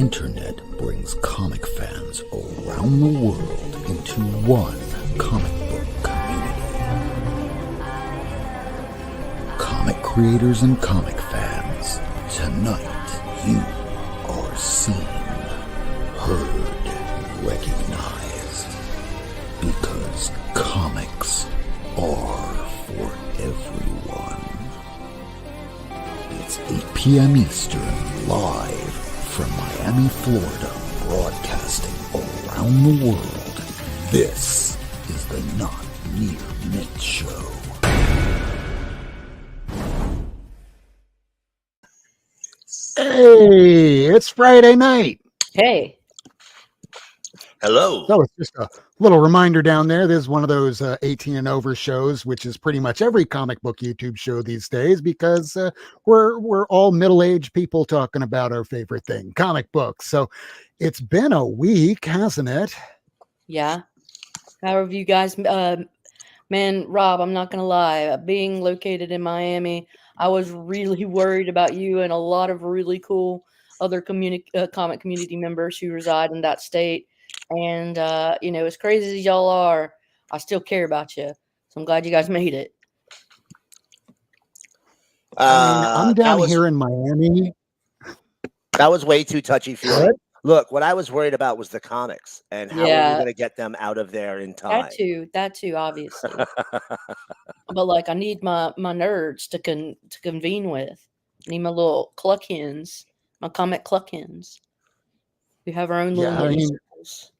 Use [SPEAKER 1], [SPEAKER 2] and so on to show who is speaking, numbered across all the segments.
[SPEAKER 1] internet brings comic fans around the world into one comic book community. Comic creators and comic fans, tonight you are seen, heard, recognized. Because comics are for everyone. It's 8 p.m. Eastern, live from Miami, Florida, broadcasting around the world. This is the Not Near Mint Show. Hey, it's Friday night.
[SPEAKER 2] Hey.
[SPEAKER 3] Hello.
[SPEAKER 1] So it's just a little reminder down there. There's one of those 18 and over shows, which is pretty much every comic book YouTube show these days, because we're all middle-aged people talking about our favorite thing, comic books. So it's been a week, hasn't it?
[SPEAKER 2] Yeah. How have you guys? Man, Rob, I'm not gonna lie. Being located in Miami, I was really worried about you and a lot of really cool other comic community members who reside in that state. And, as crazy as y'all are, I still care about you. So I'm glad you guys made it.
[SPEAKER 1] I'm down here in Miami.
[SPEAKER 3] That was way too touchy-feely. Look, what I was worried about was the comics and how we were going to get them out of there in time.
[SPEAKER 2] That too, obviously. But, I need my nerds to convene with. I need my little cluckins, my comic cluckins. We have our own little circles.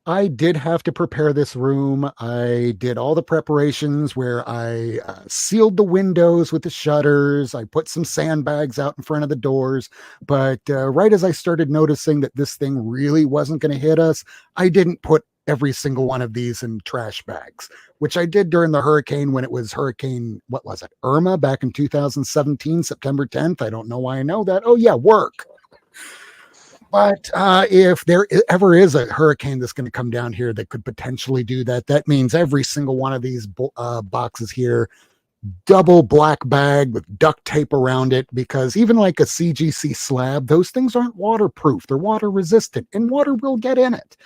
[SPEAKER 1] I did have to prepare this room. I did all the preparations where I sealed the windows with the shutters. I put some sandbags out in front of the doors. But right as I started noticing that this thing really wasn't going to hit us, I didn't put every single one of these in trash bags, which I did during the hurricane when it was Hurricane, what was it, Irma back in 2017, September 10th. I don't know why I know that. Oh, yeah, work. But if there ever is a hurricane that's going to come down here that could potentially do that, that means every single one of these boxes here, double black bag with duct tape around it, because even like a CGC slab, those things aren't waterproof. They're water resistant and water will get in it.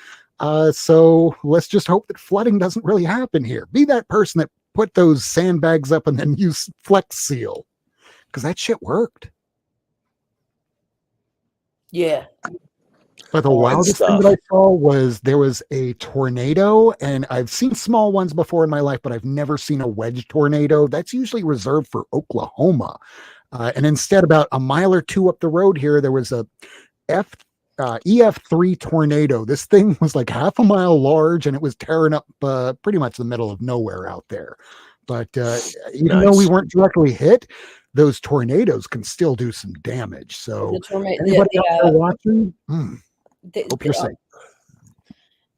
[SPEAKER 1] So let's just hope that flooding doesn't really happen here. Be that person that put those sandbags up and then use Flex Seal, because that shit worked.
[SPEAKER 2] Yeah.
[SPEAKER 1] But the wildest thing that I saw was there was a tornado, and I've seen small ones before in my life, but I've never seen a wedge tornado. That's usually reserved for Oklahoma. And instead, about a mile or two up the road here, there was a EF3 tornado. This thing was like half a mile large, and it was tearing up pretty much the middle of nowhere out there. But even though we weren't directly hit, those tornadoes can still do some damage. So anybody out there watching, hope you're safe.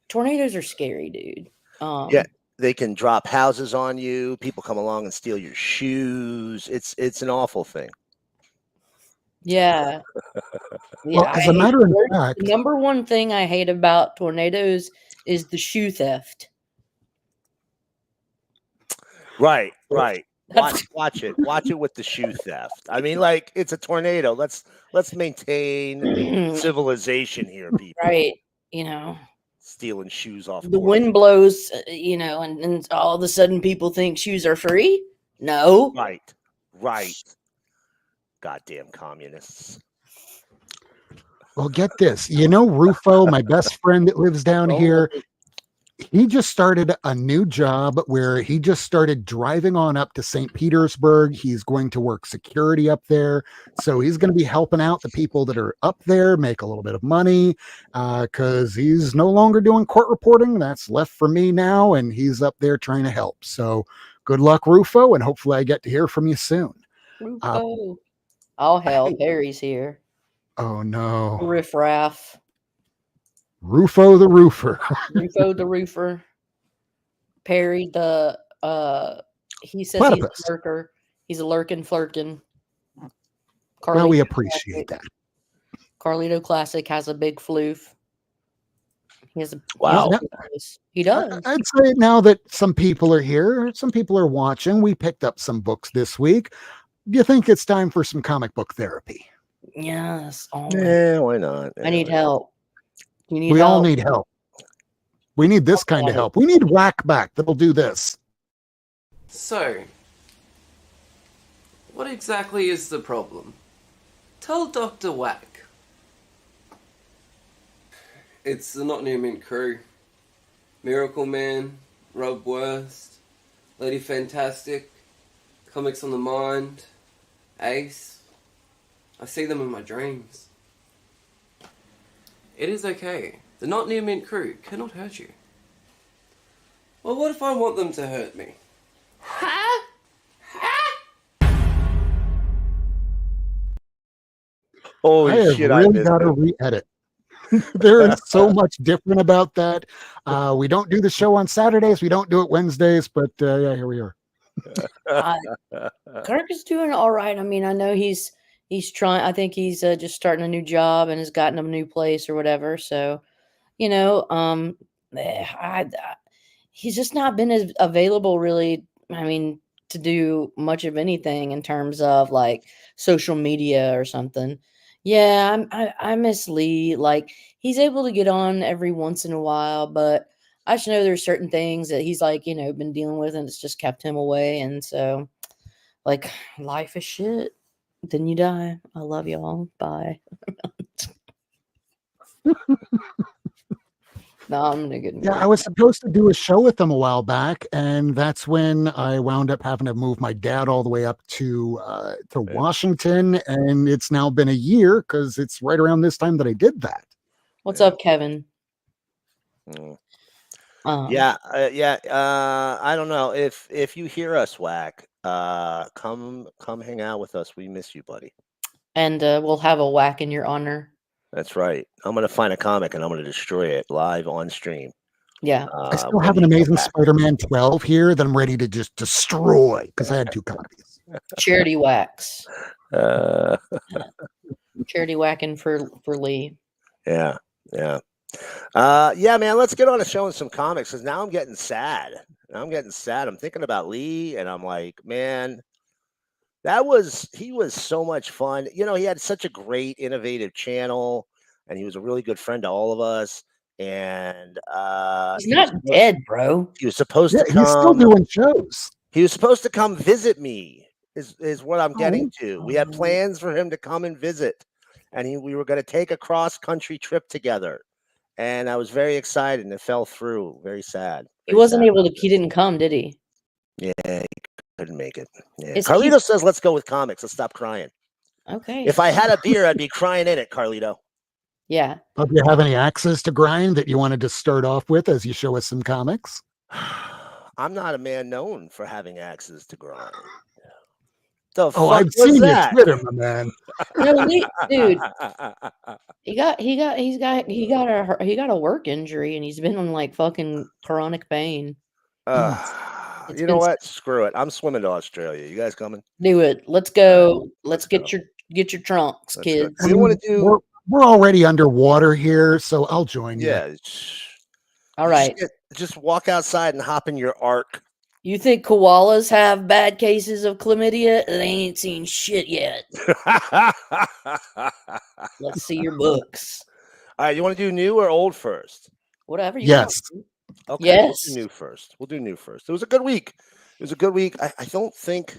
[SPEAKER 2] Tornadoes are scary, dude.
[SPEAKER 3] Yeah, they can drop houses on you. People come along and steal your shoes. It's an awful thing.
[SPEAKER 2] Yeah.
[SPEAKER 1] Well, as a matter of fact,
[SPEAKER 2] the number one thing I hate about tornadoes is the shoe theft.
[SPEAKER 3] Right. Watch it with the shoe theft. I mean, it's a tornado. Let's maintain civilization here, people.
[SPEAKER 2] Right.
[SPEAKER 3] Stealing shoes off.
[SPEAKER 2] The wind blows, and all of a sudden people think shoes are free. No.
[SPEAKER 3] Right. Goddamn communists.
[SPEAKER 1] Well, get this. Rufo, my best friend that lives down here, he just started a new job where he just started driving on up to St. Petersburg. He's going to work security up there. So he's going to be helping out the people that are up there, make a little bit of money, because he's no longer doing court reporting. That's left for me now, and he's up there trying to help. So good luck, Rufo, and hopefully I get to hear from you soon.
[SPEAKER 2] Rufo. Oh, hell, Perry's here.
[SPEAKER 1] Oh, no.
[SPEAKER 2] Riff Raff.
[SPEAKER 1] Rufo the Roofer.
[SPEAKER 2] Rufo the Roofer. Perry the he says
[SPEAKER 1] Platypus.
[SPEAKER 2] He's a lurker. He's a lurking flirkin.
[SPEAKER 1] Well, we appreciate that.
[SPEAKER 2] Carlito Classic has a big floof. He has a
[SPEAKER 3] wow.
[SPEAKER 2] He does.
[SPEAKER 1] I'd say now that some people are here, some people are watching, we picked up some books this week. Do you think it's time for some comic book therapy?
[SPEAKER 2] Yes. Oh,
[SPEAKER 3] Yeah, why not?
[SPEAKER 2] I need help. You need
[SPEAKER 1] We
[SPEAKER 2] help?
[SPEAKER 1] all need help. We need this kind of help. We need whack back that'll do this.
[SPEAKER 4] So, what exactly is the problem? Tell Dr. Whack. It's the Not Near Mint crew. Miracleman, Rworstreport, Lady Fantastic, Comics on the Mind, Ace. I see them in my dreams. It is okay. The Not Near Mint crew cannot hurt you. Well, what if I want them to hurt me?
[SPEAKER 3] Holy
[SPEAKER 1] I have
[SPEAKER 3] shit! I
[SPEAKER 1] really
[SPEAKER 3] missed
[SPEAKER 1] got to
[SPEAKER 3] it.
[SPEAKER 1] re-edit. There is so much different about that. We don't do the show on Saturdays. We don't do it Wednesdays, but yeah, here we are.
[SPEAKER 2] Kirk is doing all right. I mean, I know he's trying. I think he's just starting a new job and has gotten a new place or whatever. So, you know, he's just not been as available, really. I mean, to do much of anything in terms of like social media or something. Yeah, I miss Lee. Like he's able to get on every once in a while, but I just know there's certain things that he's like, been dealing with, and it's just kept him away. And so, like, life is shit. Then you die. I love y'all. Bye. No, I'm gonna get.
[SPEAKER 1] Yeah, I was supposed to do a show with them a while back, and that's when I wound up having to move my dad all the way up to Washington, and it's now been a year because it's right around this time that I did that.
[SPEAKER 2] What's up, Kevin?
[SPEAKER 3] Yeah. I don't know if you hear us, Whack. Come hang out with us. We miss you, buddy.
[SPEAKER 2] And we'll have a whack in your honor.
[SPEAKER 3] That's right. I'm gonna find a comic and I'm gonna destroy it live on stream.
[SPEAKER 2] Yeah.
[SPEAKER 1] I still have an Amazing Spider-Man 12 here that I'm ready to just destroy because I had 2 copies.
[SPEAKER 2] Charity whacks. Charity whacking for Lee.
[SPEAKER 3] Yeah. Yeah, man. Let's get on a show and some comics because now I'm getting sad. I'm thinking about Lee, and I'm like, man, he was so much fun. He had such a great, innovative channel, and he was a really good friend to all of us. And
[SPEAKER 2] he's not dead, bro.
[SPEAKER 3] He was supposed to come.
[SPEAKER 1] He's still doing shows.
[SPEAKER 3] He was supposed to come visit me. Is what I'm getting to. We had plans for him to come and visit, and we were going to take a cross-country trip together. And I was very excited, and it fell through. Very sad.
[SPEAKER 2] He wasn't able to. He didn't come, did he?
[SPEAKER 3] Yeah, he couldn't make it. Yeah. Carlito says, "Let's go with comics. Let's stop crying."
[SPEAKER 2] Okay.
[SPEAKER 3] If I had a beer, I'd be crying in it, Carlito.
[SPEAKER 2] Yeah.
[SPEAKER 1] Do you have any axes to grind that you wanted to start off with as you show us some comics?
[SPEAKER 3] I'm not a man known for having axes to grind.
[SPEAKER 1] I've seen your Twitter, my man.
[SPEAKER 2] No, dude. He got a work injury, and he's been on like fucking chronic pain.
[SPEAKER 3] You know what? Screw it. I'm swimming to Australia. You guys coming?
[SPEAKER 2] Do it. Let's go. Let's get your trunks, kids.
[SPEAKER 3] We want to do.
[SPEAKER 1] We're already underwater here, so I'll join you.
[SPEAKER 3] Yeah.
[SPEAKER 2] All right.
[SPEAKER 3] Just walk outside and hop in your ark.
[SPEAKER 2] You think koalas have bad cases of chlamydia? They ain't seen shit yet. Let's see your books.
[SPEAKER 3] All right, you want to do new or old first?
[SPEAKER 2] Whatever you
[SPEAKER 1] want.
[SPEAKER 3] Okay,
[SPEAKER 2] yes.
[SPEAKER 3] We'll do new first. It was a good week. I don't think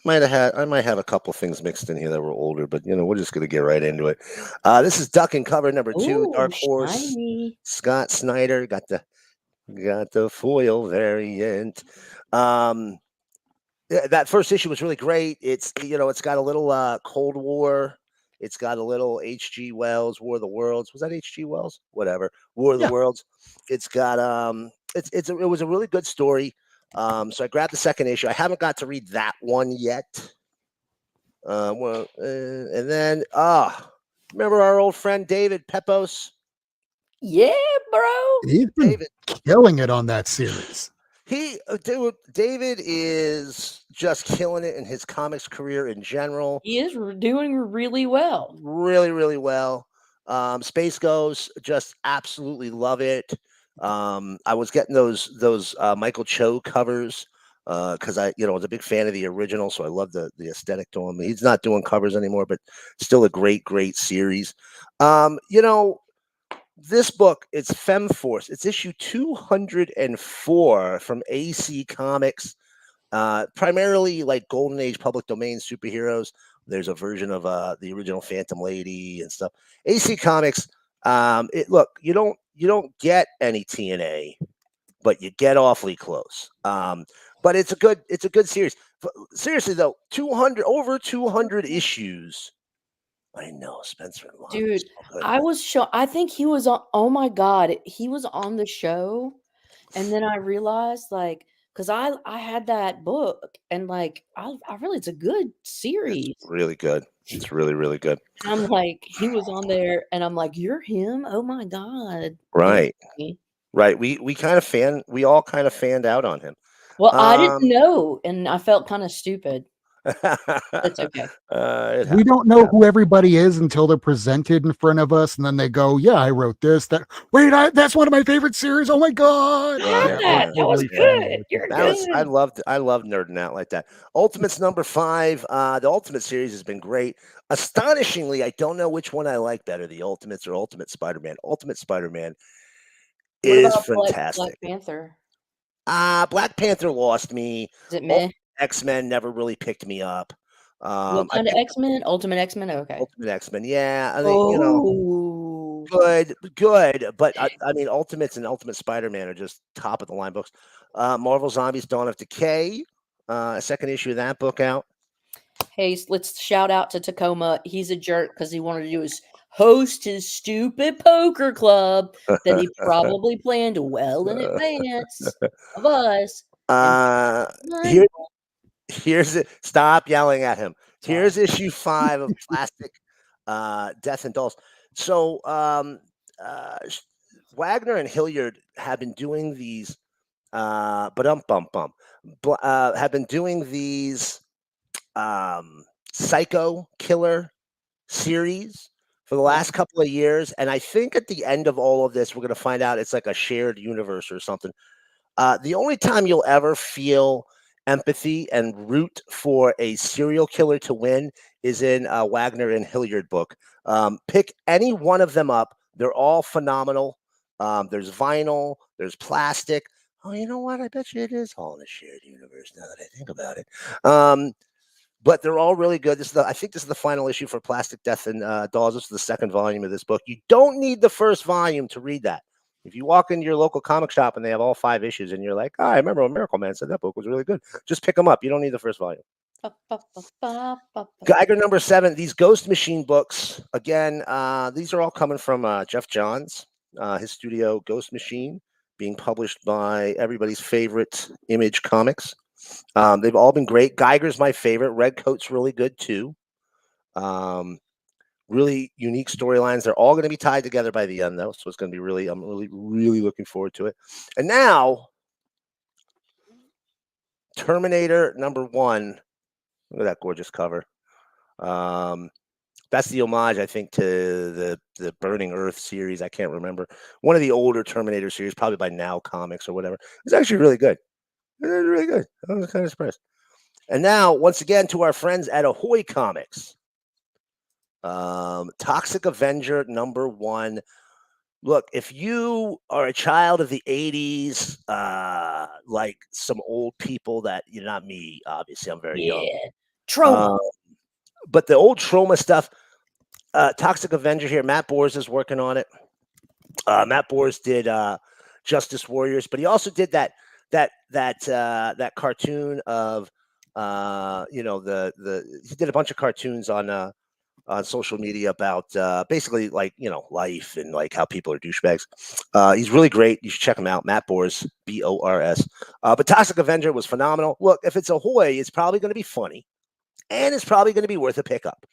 [SPEAKER 3] I might have a couple things mixed in here that were older, but we're just gonna get right into it. This is Duck and Cover number 2, Dark Horse.
[SPEAKER 2] Shiny.
[SPEAKER 3] Scott Snyder got the foil variant. That first issue was really great. It's got a little Cold War. It's got a little H.G. Wells, War of the Worlds. Was that H.G. Wells? Whatever. War of the Worlds. It's got it was a really good story. So I grabbed the second issue. I haven't got to read that one yet. And then remember our old friend David Pepos?
[SPEAKER 2] Yeah, bro.
[SPEAKER 1] He's been killing it on that series.
[SPEAKER 3] David is just killing it in his comics career in general.
[SPEAKER 2] He is doing really well.
[SPEAKER 3] Really, really well. Space Ghost, just absolutely love it. I was getting those Michael Cho covers because I was a big fan of the original, so I love the aesthetic to him. He's not doing covers anymore, but still a great series. This book, it's Femme Force. It's issue 204 from AC Comics. Primarily like Golden Age public domain superheroes. There's a version of the original Phantom Lady and stuff. AC Comics. Look, you don't get any TNA, but you get awfully close. But it's a good series. Seriously though, over 200 issues. I know, Spencer and Lon.
[SPEAKER 2] Dude,
[SPEAKER 3] So good.
[SPEAKER 2] I was I think he was on. Oh my god, he was on the show, and then I realized because I had that book, and I really it's a good series.
[SPEAKER 3] It's really good. It's really good.
[SPEAKER 2] And I'm like, he was on there, and I'm like, you're him? Oh my god!
[SPEAKER 3] Right. Right. We all kind of fanned out on him.
[SPEAKER 2] Well, I didn't know, and I felt kind of stupid. It's okay.
[SPEAKER 1] We don't know who everybody is until they're presented in front of us, and then they go, "Yeah, I wrote this. That's one of my favorite series. Oh my god!"
[SPEAKER 2] That was good. You're good.
[SPEAKER 3] I loved nerding out like that. Ultimates number 5. The Ultimate series has been great. Astonishingly, I don't know which one I like better, the Ultimates or Ultimate Spider-Man. Ultimate Spider-Man is fantastic.
[SPEAKER 2] Black Panther.
[SPEAKER 3] Black Panther lost me.
[SPEAKER 2] Is it meh?
[SPEAKER 3] X-Men never really picked me up.
[SPEAKER 2] What kind of X-Men? Ultimate X-Men? Okay.
[SPEAKER 3] Ultimate X-Men, yeah. I mean, good. But I mean, Ultimates and Ultimate Spider-Man are just top of the line books. Marvel Zombies: Dawn of Decay, a second issue of that book out.
[SPEAKER 2] Hey, let's shout out to Tacoma. He's a jerk because he wanted to do host his stupid poker club that he probably planned well in advance of us.
[SPEAKER 3] Here's it. Stop yelling at him. Here's issue 5 of Plastic Death and Dolls. So Wagner and Hilliard have been doing these have been doing these psycho killer series for the last couple of years, and I think at the end of all of this we're going to find out it's like a shared universe or something. The only time you'll ever feel empathy and root for a serial killer to win is in a Wagner and Hilliard book. Pick any one of them up. They're all phenomenal. There's vinyl, there's plastic. Oh, you know what? I bet you it is all in a shared universe now that I think about it. But they're all really good. I think this is the final issue for Plastic Death and Dolls. This is the second volume of this book. You don't need the first volume to read that. If you walk into your local comic shop and they have all 5 issues and you're like, oh, I remember when Miracleman said that book was really good, just pick them up. You don't need the first volume. Geiger number 7, these Ghost Machine books. Again, these are all coming from Jeff Johns, his studio Ghost Machine, being published by everybody's favorite Image Comics. They've all been great. Geiger's my favorite. Red Coat's really good too. Really unique storylines. They're all going to be tied together by the end, though. So it's going to be I'm really looking forward to it. And now, Terminator number 1. Look at that gorgeous cover. That's the homage, I think, to the Burning Earth series. I can't remember. One of the older Terminator series, probably by Now Comics or whatever. It's actually really good. It's really good. I was kind of surprised. And now, once again, to our friends at Ahoy Comics. Toxic Avenger number 1. Look, if you are a child of the 80s, like some old people that you're not me, obviously, I'm very young.
[SPEAKER 2] Trauma.
[SPEAKER 3] But the old Trauma stuff, Toxic Avenger here, Matt Bors is working on it. Matt Bors did Justice Warriors, but he also did that cartoon of he did a bunch of cartoons on social media about basically life and like how people are douchebags. He's really great. You should check him out. Matt Bors, Bors. But Toxic Avenger was phenomenal. Look, if it's Ahoy, it's probably going to be funny, and it's probably going to be worth a pickup.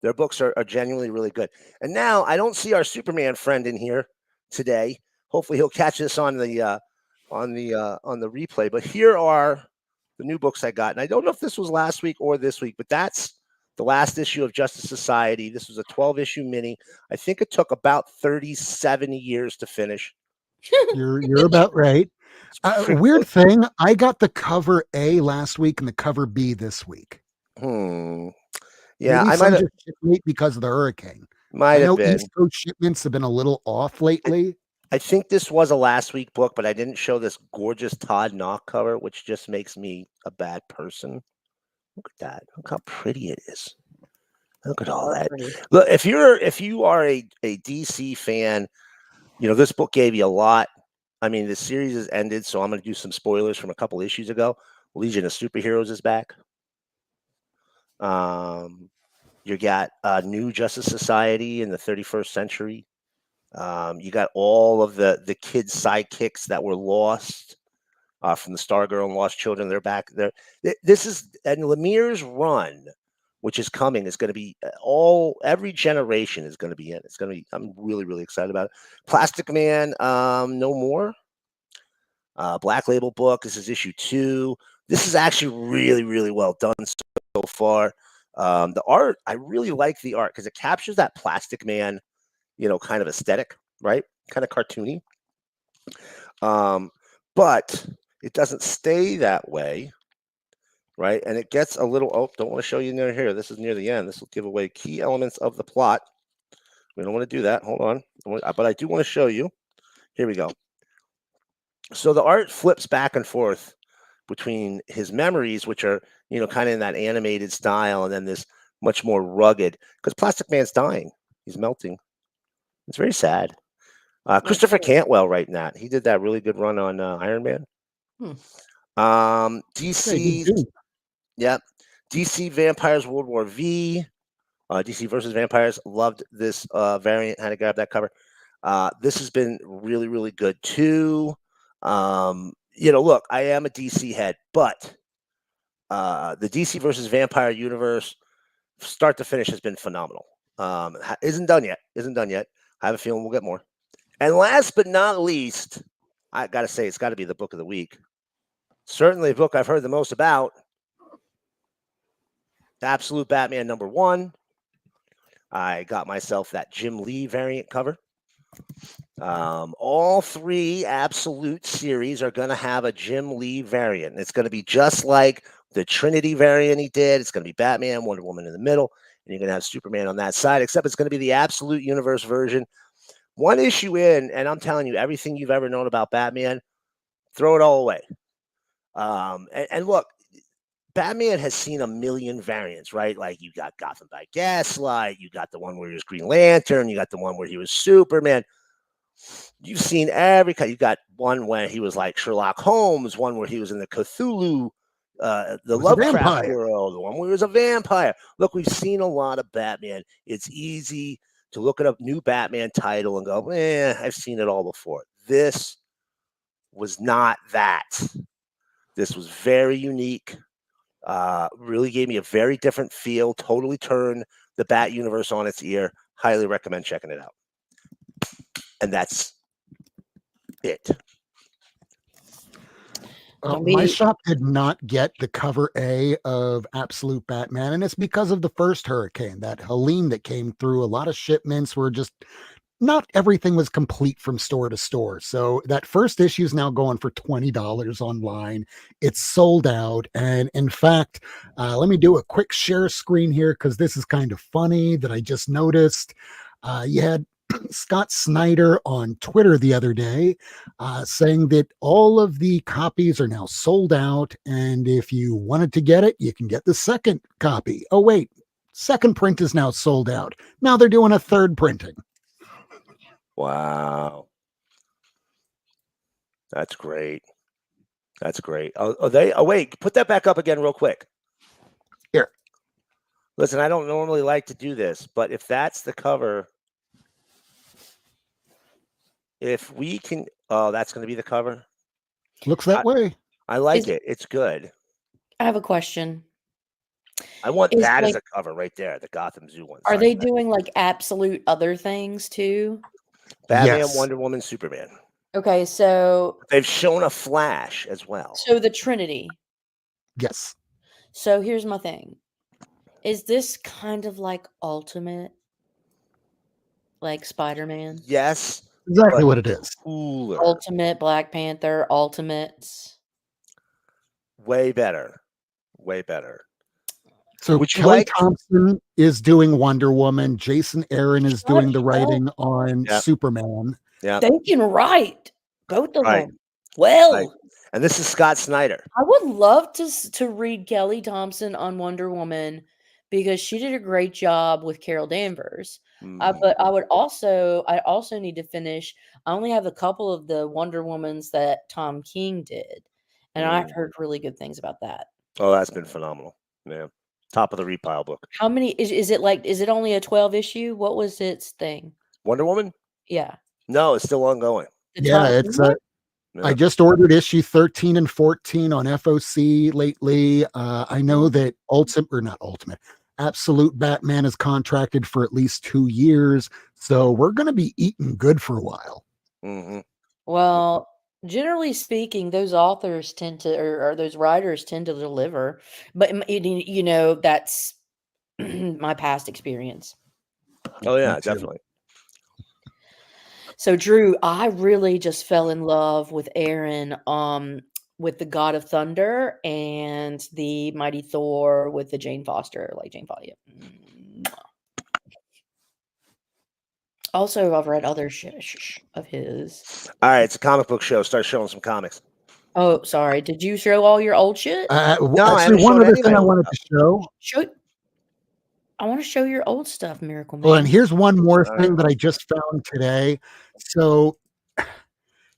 [SPEAKER 3] Their books are genuinely really good. And now I don't see our Superman friend in here today. Hopefully he'll catch this on the replay. But here are the new books I got, and I don't know if this was last week or this week, but that's the last issue of Justice Society. This was a 12-issue mini. I think it took about 37 years to finish.
[SPEAKER 1] You're about right.
[SPEAKER 3] Pretty
[SPEAKER 1] Weird
[SPEAKER 3] close.
[SPEAKER 1] thing, I got the cover A last week and the cover B this week.
[SPEAKER 3] Yeah,
[SPEAKER 1] Maybe
[SPEAKER 3] I
[SPEAKER 1] some just ship late because of the hurricane.
[SPEAKER 3] might
[SPEAKER 1] I
[SPEAKER 3] have
[SPEAKER 1] know
[SPEAKER 3] been.
[SPEAKER 1] East Coast shipments have been a little off lately.
[SPEAKER 3] I think this was a last week book, but I didn't show this gorgeous Todd Knock cover, which just makes me a bad person. Look at that. Look how pretty it is. Look at all that.
[SPEAKER 2] Pretty.
[SPEAKER 3] Look, if you are a DC fan, this book gave you a lot. I mean, the series has ended, so I'm going to do some spoilers from a couple issues ago. Legion of Superheroes is back. You got New Justice Society in the 31st century. You got all of the kids' sidekicks that were lost from the Stargirl and Lost Children. They're back there. This is, and Lemire's run, which is coming, is going to be every generation is going to be in. It's going to be. I'm really, really excited about it. Plastic Man, no more. Black Label book. This is issue 2. This is actually really, really well done so far. The art, I really like the art because it captures that Plastic Man, kind of aesthetic, right? Kind of cartoony. But it doesn't stay that way, right? And it gets a little, don't want to show you near here. This is near the end. This will give away key elements of the plot. We don't want to do that. Hold on. But I do want to show you. Here we go. So the art flips back and forth between his memories, which are, kind of in that animated style, and then this much more rugged, because Plastic Man's dying. He's melting. It's very sad. Christopher Cantwell writing that. He did that really good run on Iron Man. DC, yep. DC Vampires World War V. DC versus Vampires. Loved this variant. Had to grab that cover. This has been really, really good too. Look, I am a DC head, but the DC versus Vampire universe, start to finish, has been phenomenal. Isn't done yet. I have a feeling we'll get more. And last but not least, I got to say, it's got to be the book of the week. Certainly a book I've heard the most about. Absolute Batman #1. I got myself that Jim Lee variant cover. All 3 Absolute series are going to have a Jim Lee variant. It's going to be just like the Trinity variant he did. It's going to be Batman, Wonder Woman in the middle, and you're going to have Superman on that side, except it's going to be the Absolute Universe version. One issue in, and I'm telling you, everything you've ever known about Batman, throw it all away. And look, Batman has seen a million variants, right? Like, you got Gotham by Gaslight, you got the one where he was Green Lantern, you got the one where he was Superman. You've seen every kind. You got one where he was like Sherlock Holmes, one where he was in the Cthulhu, the Lovecraft world, the one where he was a vampire. Look, we've seen a lot of Batman. It's easy to look at a new Batman title and go, I've seen it all before. This was not that. This was very unique. Really gave me a very different feel. Totally turned the Bat universe on its ear. Highly recommend checking it out. And that's it.
[SPEAKER 1] My shop did not get the cover A of Absolute Batman, and it's because of the first hurricane, that Helene that came through. A lot of shipments were just, not everything was complete from store to store. So that first issue is now going for $20 online. It's sold out. And in fact, let me do a quick share screen here, because this is kind of funny that I just noticed. You had Scott Snyder on Twitter the other day saying that all of the copies are now sold out, and if you wanted to get it, you can get the second copy. Oh wait, second print is now sold out. Now they're doing a third printing.
[SPEAKER 3] Wow, that's great. Wait, put that back up again real quick.
[SPEAKER 1] Here,
[SPEAKER 3] listen, I don't normally like to do this, but if that's the cover, if we can, that's going to be the cover.
[SPEAKER 1] Looks that way.
[SPEAKER 3] I like it. It's good.
[SPEAKER 2] I have a question.
[SPEAKER 3] I want that as a cover right there, the Gotham Zoo one.
[SPEAKER 2] Are they doing like absolute other things too?
[SPEAKER 3] Batman, Wonder Woman, Superman.
[SPEAKER 2] Okay, so
[SPEAKER 3] they've shown a Flash as well.
[SPEAKER 2] So the Trinity.
[SPEAKER 1] Yes.
[SPEAKER 2] So here's my thing. Is this kind of like Ultimate? Like Spider-Man?
[SPEAKER 3] Yes.
[SPEAKER 1] exactly
[SPEAKER 3] but
[SPEAKER 1] what it is.
[SPEAKER 3] cooler.
[SPEAKER 2] Ultimate Black Panther, Ultimates.
[SPEAKER 3] Way better. Way better.
[SPEAKER 1] So
[SPEAKER 3] Would you
[SPEAKER 1] Kelly
[SPEAKER 3] like?
[SPEAKER 1] Thompson is doing Wonder Woman. Jason Aaron is
[SPEAKER 2] Shut
[SPEAKER 1] doing the
[SPEAKER 2] up.
[SPEAKER 1] writing on
[SPEAKER 3] Yeah.
[SPEAKER 1] Superman.
[SPEAKER 3] Yeah.
[SPEAKER 2] They can write both of
[SPEAKER 3] Right.
[SPEAKER 2] them. Well,
[SPEAKER 3] Right. And this is Scott Snyder.
[SPEAKER 2] I would love to read Kelly Thompson on Wonder Woman because she did a great job with Carol Danvers. But I also need to finish. I only have a couple of the Wonder Womans that Tom King did, and I've heard really good things about that.
[SPEAKER 3] Oh, that's been phenomenal. Yeah. Top of the repile book.
[SPEAKER 2] How many is it like? Is it only a 12 issue? What was its thing?
[SPEAKER 3] Wonder Woman?
[SPEAKER 2] Yeah,
[SPEAKER 3] No, it's still ongoing.
[SPEAKER 2] the
[SPEAKER 1] Yeah,
[SPEAKER 2] Tom
[SPEAKER 1] it's
[SPEAKER 2] King one?
[SPEAKER 1] I
[SPEAKER 3] Yeah.
[SPEAKER 1] just ordered issue 13 and 14 on FOC lately. I know that Absolute Batman is contracted for at least 2 years, so we're going to be eating good for a while.
[SPEAKER 3] Mhm.
[SPEAKER 2] Well, generally speaking, those authors tend to, or those writers tend to deliver. But that's my past experience.
[SPEAKER 3] Oh yeah,
[SPEAKER 1] Me too.
[SPEAKER 3] definitely.
[SPEAKER 2] So, Drew, I really just fell in love with Aaron, with the God of Thunder and the Mighty Thor with the Jane Foster, like Jane Foster. Also, I've read other of his.
[SPEAKER 3] All right, it's a comic book show. Start showing some comics.
[SPEAKER 2] Oh, sorry. Did you show all your old shit?
[SPEAKER 3] No, I
[SPEAKER 1] Actually,
[SPEAKER 3] haven't
[SPEAKER 1] one
[SPEAKER 3] shown
[SPEAKER 1] other
[SPEAKER 3] any of
[SPEAKER 1] thing
[SPEAKER 3] my
[SPEAKER 1] I
[SPEAKER 3] old
[SPEAKER 1] wanted
[SPEAKER 3] stuff.
[SPEAKER 1] to show.
[SPEAKER 2] I want to show your old stuff, Miracleman.
[SPEAKER 1] Well, and here's one more
[SPEAKER 3] All
[SPEAKER 1] thing
[SPEAKER 3] right.
[SPEAKER 1] that I just found today. So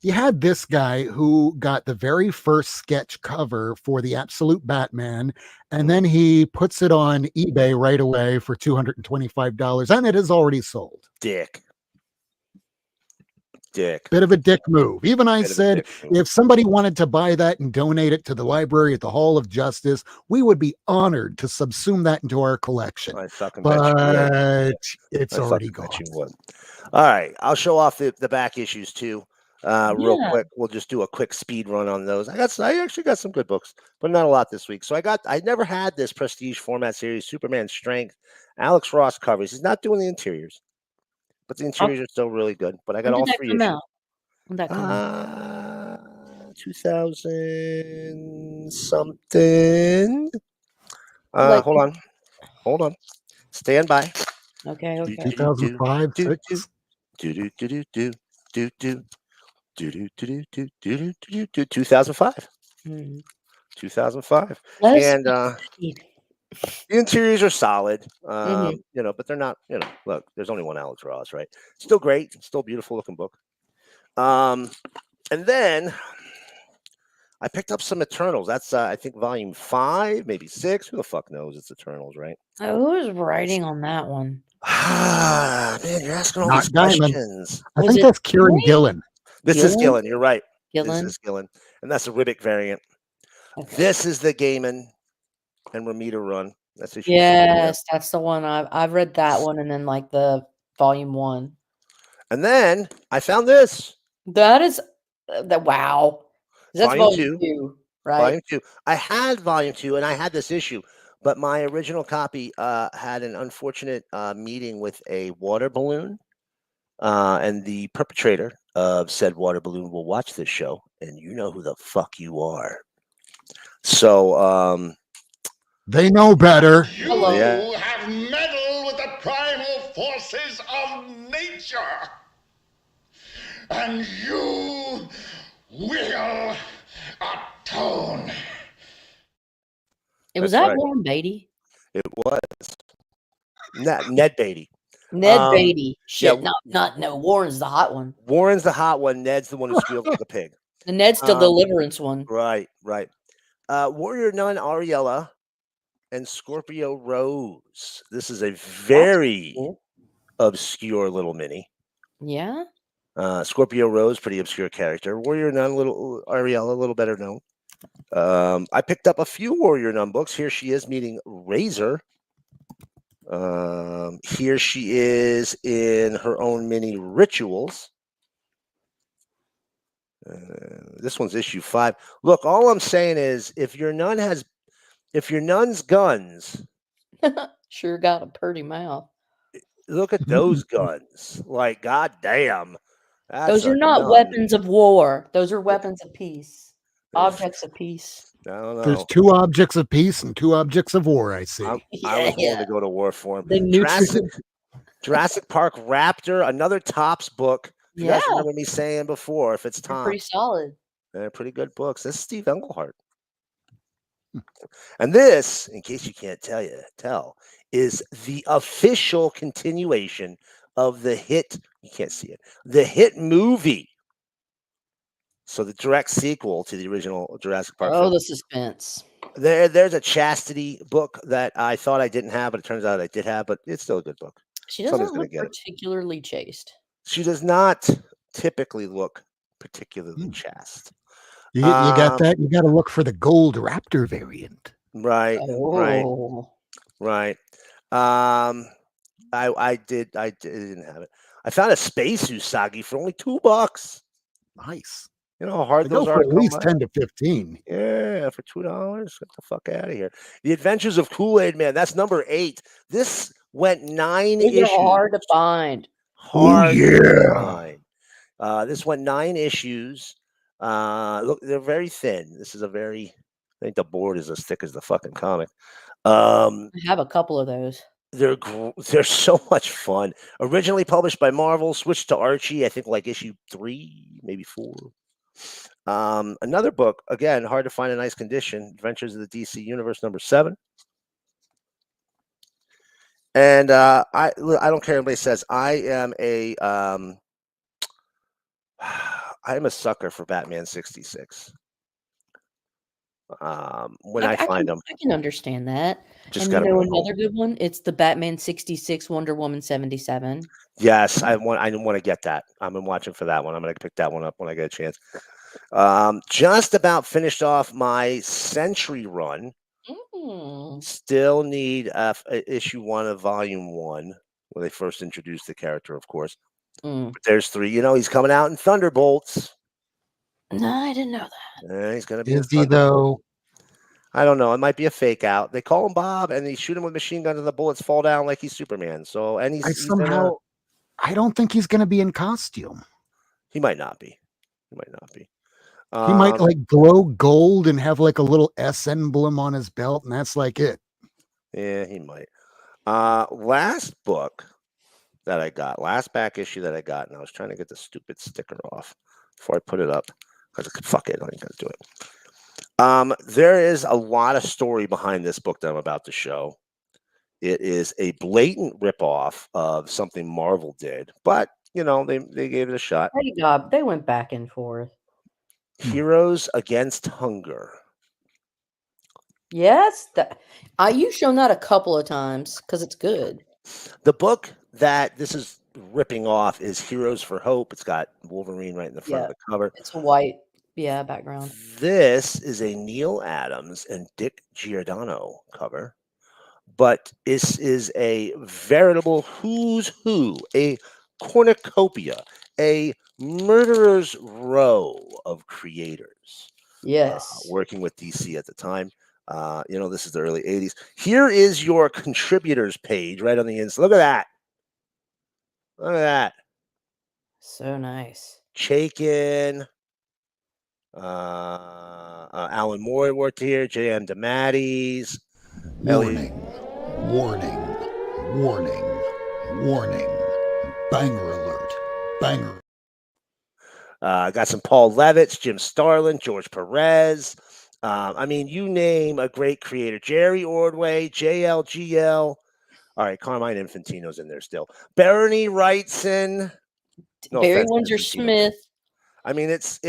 [SPEAKER 1] you had this guy who got the very first sketch cover for the Absolute Batman, and then he puts it on eBay right away for $225, and it is already sold.
[SPEAKER 3] Dick.
[SPEAKER 1] Bit of a dick move. Even I
[SPEAKER 3] Bit of a
[SPEAKER 1] said,
[SPEAKER 3] dick move.
[SPEAKER 1] if somebody wanted to buy that and donate it to the library at the Hall of Justice, we would be honored to subsume that into our collection.
[SPEAKER 3] I fucking bet you would.
[SPEAKER 1] But it's
[SPEAKER 3] I
[SPEAKER 1] already
[SPEAKER 3] fucking
[SPEAKER 1] gone.
[SPEAKER 3] bet you would. All right, I'll show off the back issues too, real
[SPEAKER 2] Yeah.
[SPEAKER 3] quick. We'll just do a quick speed run on those. I actually got some good books, but not a lot this week. So I never had this prestige format series, Superman Strength. Alex Ross covers. He's not doing the interiors, but the interiors are still really good. But I got
[SPEAKER 2] When
[SPEAKER 3] all
[SPEAKER 2] did that
[SPEAKER 3] 3
[SPEAKER 2] come
[SPEAKER 3] issues.
[SPEAKER 2] out? When did that come out?
[SPEAKER 3] 2000 something.
[SPEAKER 2] Like-
[SPEAKER 3] Hold on. Stand by.
[SPEAKER 2] Okay.
[SPEAKER 1] 2005, 6.
[SPEAKER 3] 2005.
[SPEAKER 2] Hmm.
[SPEAKER 3] 2005.
[SPEAKER 2] Let us
[SPEAKER 3] And
[SPEAKER 2] speed.
[SPEAKER 3] the interiors are solid,
[SPEAKER 2] Mhm.
[SPEAKER 3] but they're not, look, there's only one Alex Ross, right? Still great, still beautiful looking book. And then I picked up some Eternals. That's I think volume 5, maybe 6. Who the fuck knows? It's Eternals, right?
[SPEAKER 2] Who was writing on that one?
[SPEAKER 3] Ah, man, you're asking all
[SPEAKER 1] Not
[SPEAKER 3] these
[SPEAKER 1] Diamond.
[SPEAKER 3] questions.
[SPEAKER 1] I
[SPEAKER 2] Was
[SPEAKER 1] think
[SPEAKER 2] it
[SPEAKER 1] that's Kieran
[SPEAKER 2] Gillen?
[SPEAKER 1] Gillen.
[SPEAKER 3] This is Gillen. You're right. This
[SPEAKER 2] Gillen.
[SPEAKER 3] is Gillen, and that's a Ribic variant.
[SPEAKER 2] Okay.
[SPEAKER 3] This is the Gaiman and Ramita run. That's issue 4.
[SPEAKER 2] Yes, that's the one. I've read that one, and then like the volume 1.
[SPEAKER 3] And then I found this.
[SPEAKER 2] That is wow. That's
[SPEAKER 3] Volume 2.
[SPEAKER 2] 2, right?
[SPEAKER 3] Volume 2. I had volume 2, and I had this issue, but my original copy had an unfortunate meeting with a water balloon, and the perpetrator of said water balloon will watch this show, and you know who the fuck you are. So,
[SPEAKER 1] They know better.
[SPEAKER 5] You have meddled with the primal forces of nature. And you will atone.
[SPEAKER 2] Was
[SPEAKER 3] That's
[SPEAKER 2] that
[SPEAKER 3] right.
[SPEAKER 2] Warren Beatty?
[SPEAKER 3] It was Ned Beatty.
[SPEAKER 2] Ned Beatty. Shit,
[SPEAKER 3] yeah,
[SPEAKER 2] no. Warren's the hot one.
[SPEAKER 3] Warren's the hot one. Ned's the one who squeals like a pig.
[SPEAKER 2] The Ned's the Deliverance one.
[SPEAKER 3] Right. Warrior Nun Ariella and Scorpio Rose. This is a very obscure little mini.
[SPEAKER 2] Yeah.
[SPEAKER 3] Scorpio Rose, pretty obscure character. Warrior Nun, little Ariella, a little better known. I picked up a few Warrior Nun books. Here she is meeting Razor. Here she is in her own mini Rituals. This one's issue 5. Look, all I'm saying is if your nun's guns
[SPEAKER 2] sure got a pretty mouth.
[SPEAKER 3] look at those guns. Like, goddamn.
[SPEAKER 2] Those are not weapons of war. Those are weapons of peace. Objects of peace.
[SPEAKER 3] I don't know.
[SPEAKER 1] There's 2 objects of peace and 2 objects of war, I see.
[SPEAKER 3] I was willing to go to war for him.
[SPEAKER 2] The neutral.
[SPEAKER 3] Jurassic Park Raptor, another Topps book. If you guys
[SPEAKER 2] Yeah.
[SPEAKER 3] remember me saying before, if it's
[SPEAKER 2] They're
[SPEAKER 3] Topps,
[SPEAKER 2] pretty solid.
[SPEAKER 3] they're pretty good books. This is Steve Englehart. And this, in case you can't tell, is the official continuation of the hit. You can't see it. The hit movie. So the direct sequel to the original Jurassic Park.
[SPEAKER 2] Oh, the suspense.
[SPEAKER 3] There's a chastity book that I thought I didn't have, but it turns out I did have. But it's still a good book.
[SPEAKER 2] She doesn't look particularly chaste.
[SPEAKER 3] She does not typically look particularly chaste.
[SPEAKER 1] You got that? You got to look for the gold Raptor variant.
[SPEAKER 3] Right. Right. I didn't have it. I found a space Usagi for only $2.
[SPEAKER 1] Nice.
[SPEAKER 3] You know how hard those are.
[SPEAKER 1] For at least 10 to 15.
[SPEAKER 3] Yeah, for $2. Get the fuck out of here. The Adventures of Kool-Aid Man. That's number 8. This went 9 issues.
[SPEAKER 2] Hard to find.
[SPEAKER 3] Hard to find. This went 9 issues. Look, they're very thin. This is a very. I think the board is as thick as the fucking comic.
[SPEAKER 2] I have a couple of those.
[SPEAKER 3] They're so much fun. Originally published by Marvel, switched to Archie. I think like issue 3, maybe 4. Another book, again, hard to find in nice condition. Adventures of the DC Universe, number 7. And I don't care what anybody says. I am a sucker for Batman 66. When I find them,
[SPEAKER 2] I can understand that.
[SPEAKER 3] Just
[SPEAKER 2] and you know another good one? It's the Batman 66, Wonder Woman 77.
[SPEAKER 3] Yes, I want to get that. I've been watching for that one. I'm going to pick that one up when I get a chance. Just about finished off my Century run. Still need issue 1 of volume 1, where they first introduced the character, of course. But there's 3. You know, he's coming out in Thunderbolts.
[SPEAKER 2] No, I didn't know that.
[SPEAKER 3] He's going to be.
[SPEAKER 1] Is he though?
[SPEAKER 3] I don't know. It might be a fake out. They call him Bob, and they shoot him with machine guns, and the bullets fall down like he's Superman. So, and
[SPEAKER 1] I don't think he's going to be in costume.
[SPEAKER 3] He might not be.
[SPEAKER 1] He might like glow gold and have like a little S emblem on his belt, and that's like it.
[SPEAKER 3] Yeah, he might. Last book that I got, last back issue that I got, and I was trying to get the stupid sticker off before I put it up. Because fuck it, I ain't gonna do it. There is a lot of story behind this book that I'm about to show. It is a blatant ripoff of something Marvel did, but you know they gave it a shot.
[SPEAKER 2] They went back and forth.
[SPEAKER 3] Heroes Against Hunger.
[SPEAKER 2] Yes, you've shown that a couple of times because it's good.
[SPEAKER 3] The book that this is ripping off is Heroes for Hope. It's got Wolverine right in the front of the cover.
[SPEAKER 2] It's a white background.
[SPEAKER 3] This is a Neil Adams and Dick Giordano cover, but this is a veritable who's who, a cornucopia, a murderer's row of creators.
[SPEAKER 2] Yes.
[SPEAKER 3] Working with DC at the time. You know, this is the early 80s. Here is your contributors page right on the inside. Look at that. Look at that.
[SPEAKER 2] So nice.
[SPEAKER 3] Chaikin. Alan Moore worked here. J.M. DeMatteis.
[SPEAKER 1] Warning. Banger alert. Banger.
[SPEAKER 3] Got some Paul Levitz, Jim Starlin, George Perez. I mean, you name a great creator. Jerry Ordway, JLGL. All right, Carmine Infantino's in there still. Bernie Wrightson. No
[SPEAKER 2] Barry
[SPEAKER 3] offense,
[SPEAKER 2] Windsor Smith.
[SPEAKER 3] I mean, it's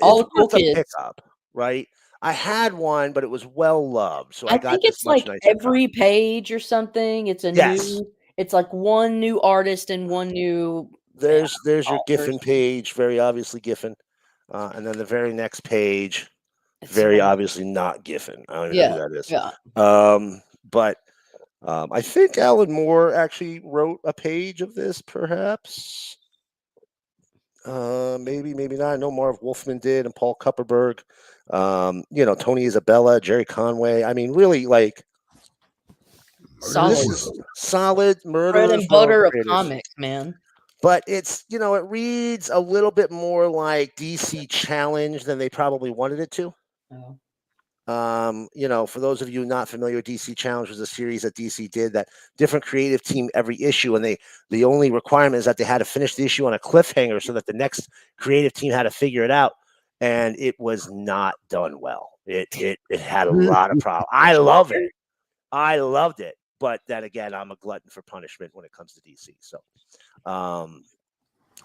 [SPEAKER 2] all the cool
[SPEAKER 3] worth a
[SPEAKER 2] kids.
[SPEAKER 3] pickup, right? I had one, but it was well loved, so
[SPEAKER 2] I
[SPEAKER 3] got
[SPEAKER 2] think
[SPEAKER 3] this
[SPEAKER 2] it's
[SPEAKER 3] much
[SPEAKER 2] like
[SPEAKER 3] nicer
[SPEAKER 2] every
[SPEAKER 3] copy.
[SPEAKER 2] page or something. It's a new. It's like one new artist and one new.
[SPEAKER 3] There's your Giffen page, very obviously Giffen, and then the very next page, very obviously not Giffen. I don't even know who that is.
[SPEAKER 2] Yeah.
[SPEAKER 3] But I think Alan Moore actually wrote a page of this, perhaps. Maybe not. I know Marv Wolfman did, and Paul Kupperberg. You know, Tony Isabella, Jerry Conway. I mean, really, like
[SPEAKER 2] solid
[SPEAKER 3] murderers.
[SPEAKER 2] bread and butter of comics, man.
[SPEAKER 3] but it's, it reads a little bit more like DC Challenge than they probably wanted it to.
[SPEAKER 2] Oh.
[SPEAKER 3] For those of you not familiar, DC Challenge was a series that DC did that different creative team every issue, and the only requirement is that they had to finish the issue on a cliffhanger so that the next creative team had to figure it out, and it was not done well. It had a lot of problems. I loved it, but then again, I'm a glutton for punishment when it comes to DC. So,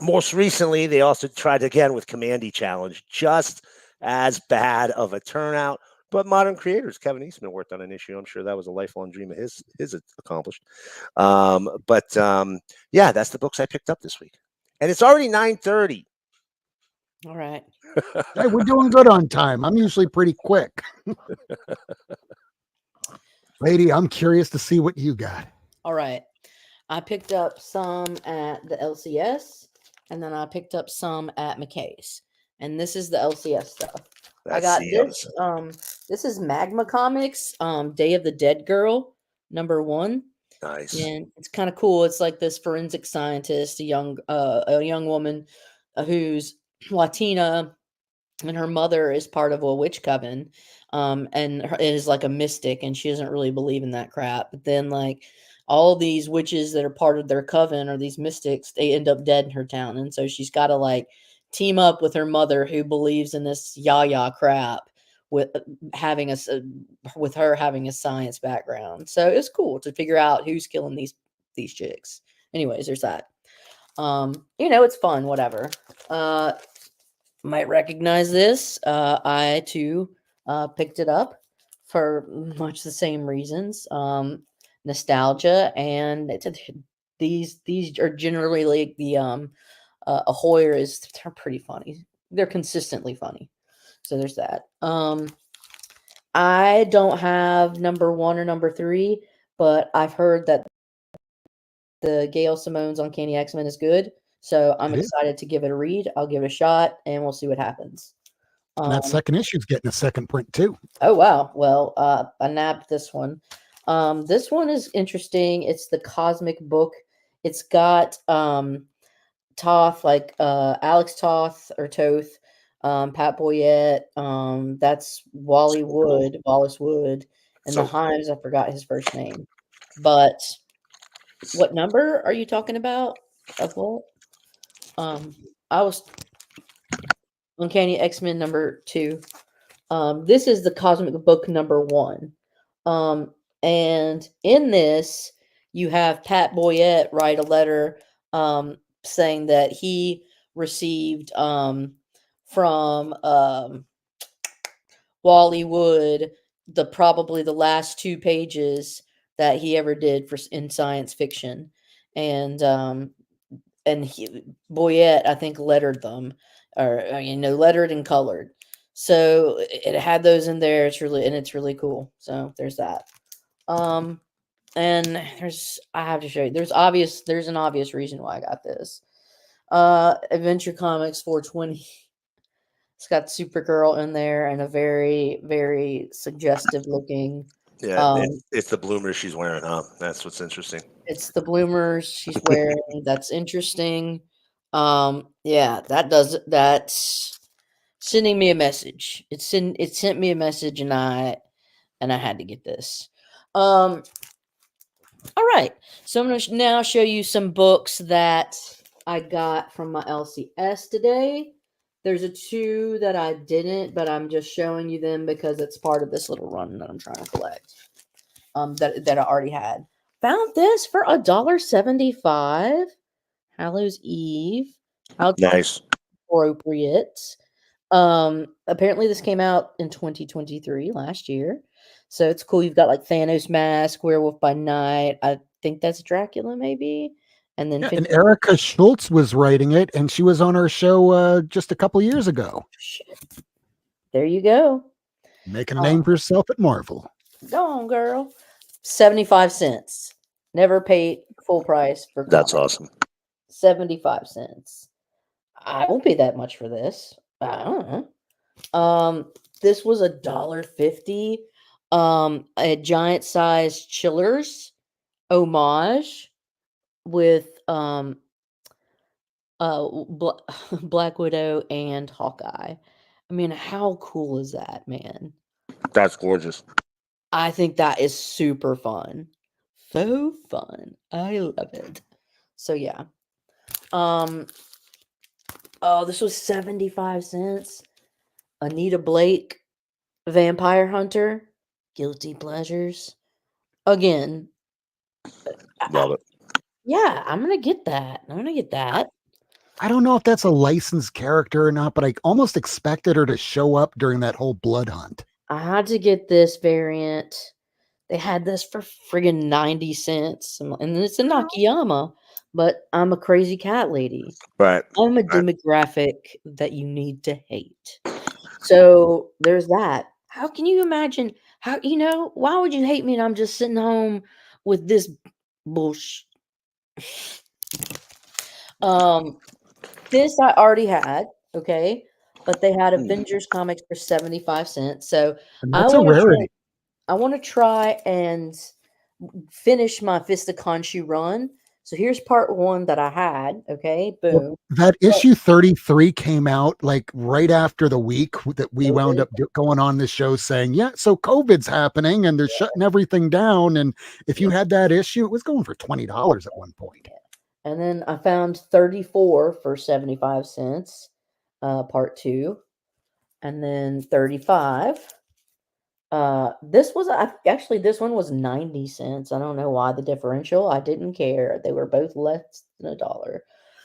[SPEAKER 3] most recently, they also tried again with Commandy Challenge, just as bad of a turnout. But modern creators, Kevin Eastman worked on an issue. I'm sure that was a lifelong dream of his accomplished. Yeah, that's the books I picked up this week, and it's already 9:30.
[SPEAKER 2] All right.
[SPEAKER 1] Hey, we're doing good on time. I'm usually pretty quick. Lady, I'm curious to see what you got.
[SPEAKER 2] All right. I picked up some at the LCS, and then I picked up some at McKay's. And this is the LCS stuff. I got this. This is Magma Comics, Day of the Dead Girl, #1.
[SPEAKER 3] Nice.
[SPEAKER 2] And it's kind of cool. It's like this forensic scientist, a young woman who's Latina, and her mother is part of a witch coven, and is like a mystic, and she doesn't really believe in that crap. But then, like, all these witches that are part of their coven or these mystics, they end up dead in her town, and so she's got to like team up with her mother, who believes in this yah crap, with with her having a science background. So it's cool to figure out who's killing these chicks. Anyways, there's that. It's fun. Whatever. Might recognize this. I too picked it up for much the same reasons. Nostalgia, and these are generally like the Ahoy they're pretty funny. They're consistently funny. So there's that. I don't have #1 or #3, but I've heard that the Gail Simone's Uncanny X-Men is good. So I'm excited to give it a read. I'll give it a shot, and we'll see what happens.
[SPEAKER 1] And that second issue's getting a second print too.
[SPEAKER 2] Oh, wow. Well, I nabbed this one. This one is interesting. It's the Cosmic Book. It's got Toth, like Alex Toth or Toth, Pat Boyette. That's Wallace Wood, and the Himes. I forgot his first name. But what number are you talking about? Of what? I was Uncanny X-Men #2. This is the Cosmic Book #1. And in this, you have Pat Boyette write a letter saying that he received from Wally Wood probably the last 2 pages that he ever did in science fiction. And Boyette, I think, lettered them, or lettered and colored. So it had those in there. It's really cool. So there's that. And I have to show you. There's an obvious reason why I got this. Adventure Comics 420. It's got Supergirl in there and a very, very suggestive looking.
[SPEAKER 3] Yeah, it's the bloomers she's wearing, huh? That's what's interesting.
[SPEAKER 2] It's the bloomers she's wearing. That's interesting. Yeah, that's sending me a message. It sent me a message, and I had to get this. All right. So I'm going to now show you some books that I got from my LCS today. There's 2 that I didn't, but I'm just showing you them because it's part of this little run that I'm trying to collect. That I already had. Found this for $1.75. Hallows Eve.
[SPEAKER 3] Nice.
[SPEAKER 2] Appropriate. Apparently this came out in 2023, last year. So it's cool. You've got like Thanos Mask, Werewolf by Night. I think that's Dracula, maybe. And then
[SPEAKER 1] and Erica Schultz was writing it, and she was on our show just a couple years ago.
[SPEAKER 2] Shit. There you go.
[SPEAKER 1] Making a name for herself at Marvel.
[SPEAKER 2] Go on, girl. 75 cents. Never paid full price for comics.
[SPEAKER 3] That's awesome.
[SPEAKER 2] 75 cents. I won't pay that much for this. I don't know. This was $1.50. A giant size Chillers homage with Black Widow and Hawkeye. I mean, how cool is that, man?
[SPEAKER 3] That's gorgeous.
[SPEAKER 2] I think that is super fun. So fun. I love it. So yeah. Oh, this was 75 cents. Anita Blake, Vampire Hunter, Guilty Pleasures. Again,
[SPEAKER 3] Love it.
[SPEAKER 2] yeah, I'm gonna get that. I'm gonna get that.
[SPEAKER 1] I don't know if that's a licensed character or not, but I almost expected her to show up during that whole blood hunt.
[SPEAKER 2] I had to get this variant. They had this for friggin' 90 cents. And it's a Nakayama, but I'm a crazy cat lady.
[SPEAKER 3] Right.
[SPEAKER 2] I'm a demographic that you need to hate. So there's that. How can you imagine why would you hate me and I'm just sitting home with this bullshit? This I already had, okay? But they had Avengers comics for 75 cents. So
[SPEAKER 1] And that's a rarity.
[SPEAKER 2] I want to try and finish my Fist of Khonshu run. So here's part 1 that I had, okay? Boom.
[SPEAKER 1] Well, that issue 33 came out like right after the week that we wound up going on this show saying, yeah, so COVID's happening and they're shutting everything down. And if you had that issue, it was going for $20 at one point.
[SPEAKER 2] And then I found 34 for 75 cents, part 2. And then 35. This one was 90 cents. I don't know why the differential. I didn't care. They were both less than $1.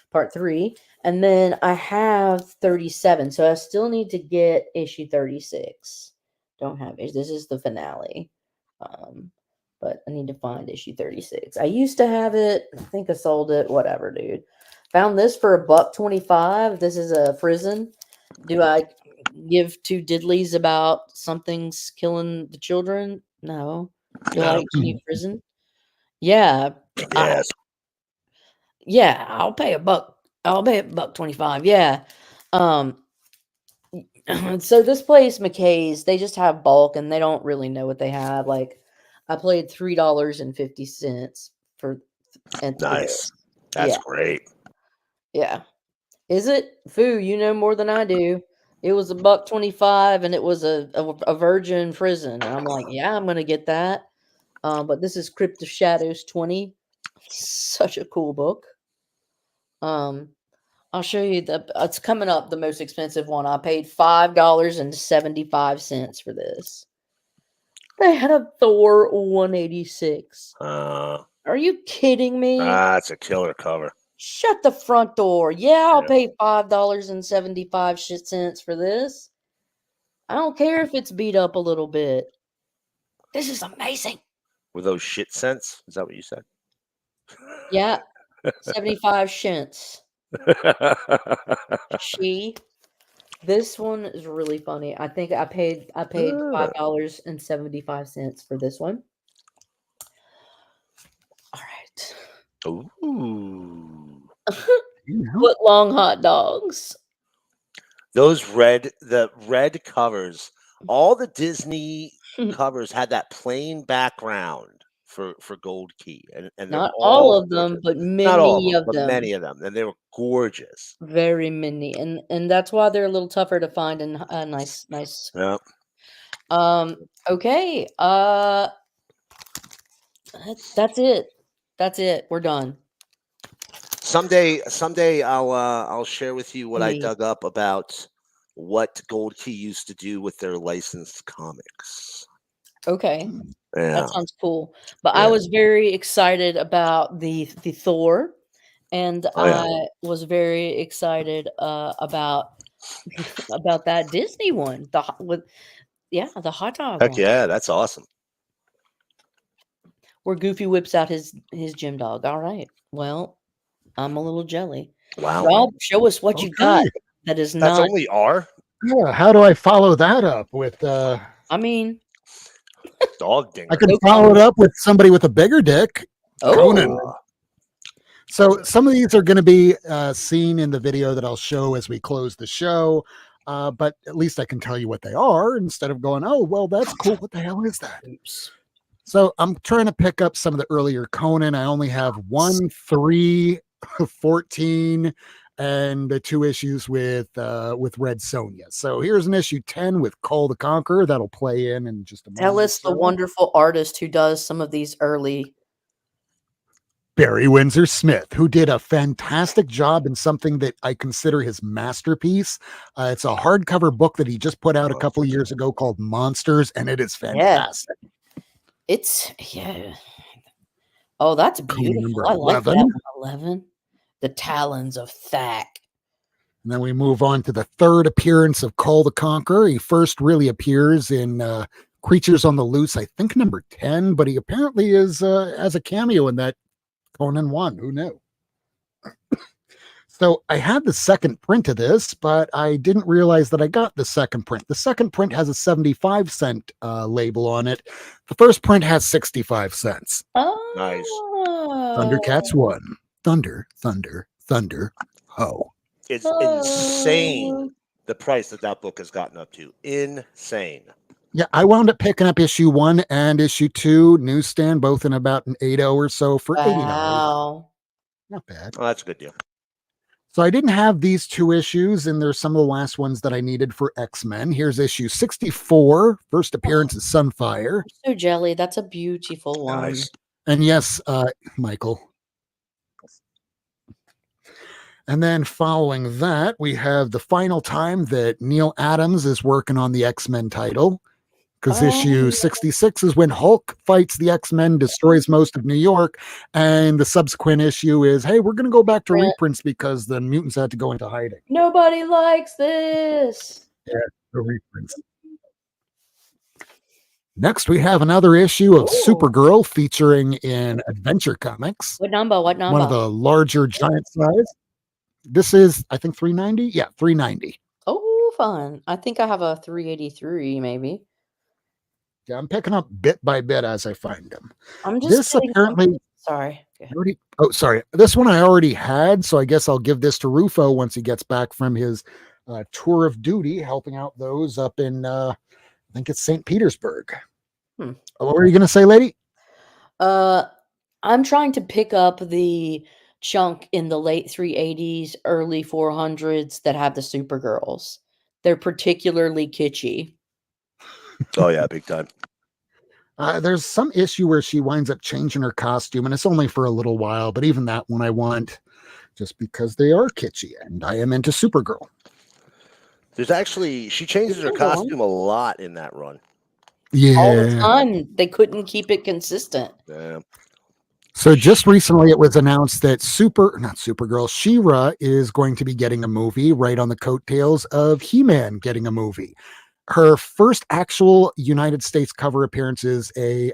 [SPEAKER 2] Part 3. And then I have 37. So I still need to get issue 36. Don't have it. This is the finale. But I need to find issue 36. I used to have it. I think I sold it. Whatever, dude. Found this for $1.25. This is a Frizzen. Do I give 2 diddlies about something's killing the children? No. Do I like Jenny Frizzen? Yeah.
[SPEAKER 3] Yes.
[SPEAKER 2] I'll pay $1. I'll pay $1.25. Yeah. So this place, McKay's, they just have bulk and they don't really know what they have. Like, I paid $3.50 for
[SPEAKER 3] Nice. That's great.
[SPEAKER 2] Yeah. Is it? Foo, you know more than I do. It was $1.25 and it was a virgin prison. And I'm like, yeah, I'm gonna get that. But this is Crypt of Shadows 20. Such a cool book. I'll show you it's coming up, the most expensive one. I paid $5.75 for this. They had a Thor 186. Are you kidding me?
[SPEAKER 3] That's a killer cover.
[SPEAKER 2] Shut the front door. Yeah, I'll pay $5.75 for this. I don't care if it's beat up a little bit. This is amazing.
[SPEAKER 3] Were those shit cents? Is that what you said?
[SPEAKER 2] Yeah, 75 cents. This one is really funny. I think I paid $5.75 for this one. All right.
[SPEAKER 3] Ooh.
[SPEAKER 2] Foot long hot dogs.
[SPEAKER 3] The red covers, all the Disney covers had that plain background for Gold Key, and
[SPEAKER 2] not all of them, but many of them.
[SPEAKER 3] Many of them, and they were gorgeous.
[SPEAKER 2] Very many, and that's why they're a little tougher to find and nice.
[SPEAKER 3] Yeah.
[SPEAKER 2] Okay. That's it. That's it. We're done.
[SPEAKER 3] Someday I'll share with you what I dug up about what Gold Key used to do with their licensed comics.
[SPEAKER 2] Okay.
[SPEAKER 3] Yeah.
[SPEAKER 2] That sounds cool. But I was very excited about the Thor, and I was very excited about that Disney one. The hot dog
[SPEAKER 3] Heck
[SPEAKER 2] one.
[SPEAKER 3] yeah, that's awesome.
[SPEAKER 2] Where Goofy whips out his gym dog. All right. Well, I'm a little jelly.
[SPEAKER 3] Wow.
[SPEAKER 2] Rob, show us what you got. That's
[SPEAKER 3] only R.
[SPEAKER 1] Yeah, how do I follow that up with
[SPEAKER 2] I mean,
[SPEAKER 3] dog dinger.
[SPEAKER 1] I can follow it up with somebody with a bigger dick. Conan. So some of these are going to be seen in the video that I'll show as we close the show. But at least I can tell you what they are instead of going, oh, well, that's cool. What the hell is that?
[SPEAKER 2] Oops.
[SPEAKER 1] So I'm trying to pick up some of the earlier Conan. I only have 1, 3, 14, and the 2 issues with Red Sonja. So here's an issue 10 with Call the Conqueror that'll play in just a moment.
[SPEAKER 2] Tell us the wonderful artist who does some of these early.
[SPEAKER 1] Barry Windsor Smith, who did a fantastic job in something that I consider his masterpiece. It's a hardcover book that he just put out a couple of years ago called Monsters, and it is fantastic.
[SPEAKER 2] It's Oh, that's beautiful. I like that
[SPEAKER 1] 11.
[SPEAKER 2] one. 11. The Talons of Thack.
[SPEAKER 1] And then we move on to the 3rd appearance of Call the Conqueror. He first really appears in Creatures on the Loose, I think number 10, but he apparently is as a cameo in that Conan 1. Who knew? So I had the second print of this, but I didn't realize that I got the second print. The second print has a 75-cent label on it. The first print has 65 cents.
[SPEAKER 2] Oh,
[SPEAKER 3] Nice.
[SPEAKER 1] Thundercats 1. Thunder, thunder, thunder, ho.
[SPEAKER 3] It's insane the price that book has gotten up to. Insane.
[SPEAKER 1] Yeah, I wound up picking up issue 1 and issue 2, newsstand, both in about an 8 or so for $80.
[SPEAKER 2] Wow.
[SPEAKER 1] Not bad.
[SPEAKER 3] Oh, that's a good deal.
[SPEAKER 1] So I didn't have these 2 issues, and there's some of the last ones that I needed for X-Men. Here's issue 64. First appearance is Sunfire.
[SPEAKER 2] I'm so jelly. That's a beautiful one.
[SPEAKER 3] Nice.
[SPEAKER 1] And yes, Michael. And then following that, we have the final time that Neil Adams is working on the X-Men title. Because issue 66 is when Hulk fights the X-Men, destroys most of New York, and the subsequent issue is, hey, we're going to go back to reprints because the mutants had to go into hiding.
[SPEAKER 2] Nobody likes this.
[SPEAKER 1] Yeah, the reprints. Next, we have another issue of Supergirl featuring in Adventure Comics.
[SPEAKER 2] What number?
[SPEAKER 1] One of the larger giant size. This is, I think, 390. Yeah, 390.
[SPEAKER 2] Oh, fun. I think I have a 383, maybe.
[SPEAKER 1] Yeah, I'm picking up bit by bit as I find them.
[SPEAKER 2] I'm just
[SPEAKER 1] this apparently.
[SPEAKER 2] Sorry.
[SPEAKER 1] Sorry. This one I already had, so I guess I'll give this to Rufo once he gets back from his tour of duty, helping out those up in, I think it's St. Petersburg. What were you going to say, lady?
[SPEAKER 2] I'm trying to pick up the chunk in the late 380s, early 400s that have the Supergirls. They're particularly kitschy.
[SPEAKER 3] Oh, yeah, big time.
[SPEAKER 1] There's some issue where she winds up changing her costume, and it's only for a little while, but even that one I want just because they are kitschy, and I am into Supergirl.
[SPEAKER 3] There's actually, she changes her costume a lot in that run.
[SPEAKER 1] Yeah.
[SPEAKER 2] All the time. They couldn't keep it consistent.
[SPEAKER 3] Yeah.
[SPEAKER 1] So just recently it was announced that Supergirl, She-Ra is going to be getting a movie right on the coattails of He-Man getting a movie. Her first actual United States cover appearance is I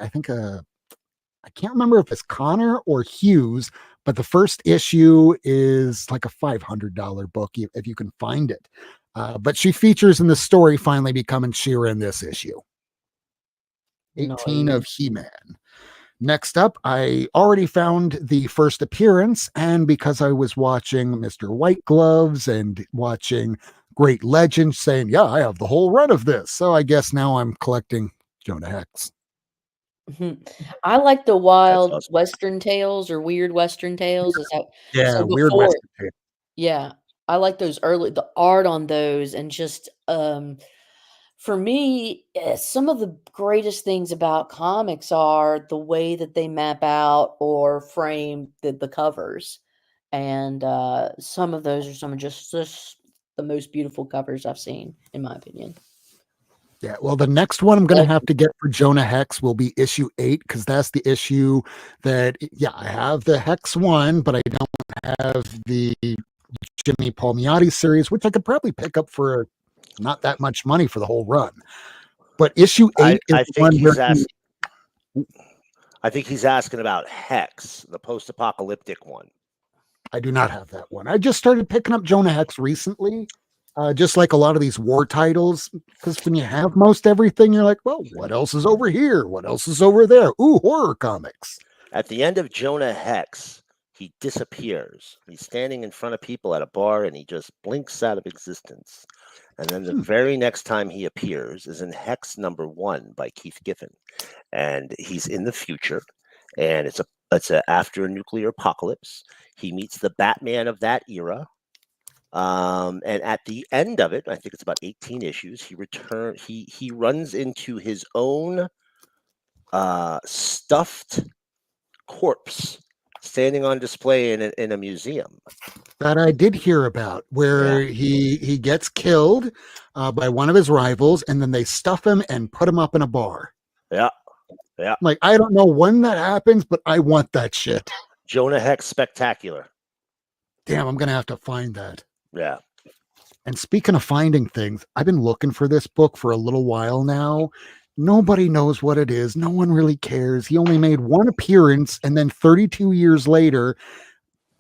[SPEAKER 1] can't remember if it's Connor or Hughes, but the first issue is like a $500 book if you can find it. But she features in the story finally becoming She-Ra in this issue. 18 of He-Man. Next up, I already found the first appearance, and because I was watching Mr. White Gloves and watching Great Legends saying, yeah, I have the whole run of this. So I guess now I'm collecting Jonah Hex.
[SPEAKER 2] I like the wild Western tales or weird Western tales. Is that
[SPEAKER 1] weird Western tales.
[SPEAKER 2] Yeah, I like those the art on those, and just for me, some of the greatest things about comics are the way that they map out or frame the covers, and some of those are some of just the most beautiful covers I've seen, in my opinion.
[SPEAKER 1] Yeah, well, the next one I'm going to have to get for Jonah Hex will be issue 8, because that's the issue that, I have the Hex 1, but I don't have the Jimmy Palmiotti series, which I could probably pick up for not that much money for the whole run. But issue 8 is one where
[SPEAKER 3] I think he's asking about Hex, the post-apocalyptic one.
[SPEAKER 1] I do not have that one. I just started picking up Jonah Hex recently, just like a lot of these war titles, because when you have most everything, you're like, well, what else is over here? What else is over there? Ooh, horror comics.
[SPEAKER 3] At the end of Jonah Hex, he disappears. He's standing in front of people at a bar, and he just blinks out of existence. And then the very next time he appears is in Hex number 1 by Keith Giffen. And he's in the future, and it's after a nuclear apocalypse. He meets the Batman of that era, And at the end of it, I think it's about 18 issues. He runs into his own stuffed corpse standing on display in a museum.
[SPEAKER 1] That I did hear about, where he gets killed by one of his rivals, and then they stuff him and put him up in a bar.
[SPEAKER 3] Yeah. Yeah.
[SPEAKER 1] Like, I don't know when that happens, but I want that shit.
[SPEAKER 3] Jonah Hex Spectacular.
[SPEAKER 1] Damn, I'm gonna have to find that.
[SPEAKER 3] Yeah.
[SPEAKER 1] And speaking of finding things, I've been looking for this book for a little while now. Nobody knows what it is. No one really cares. He only made one appearance, and then 32 years later,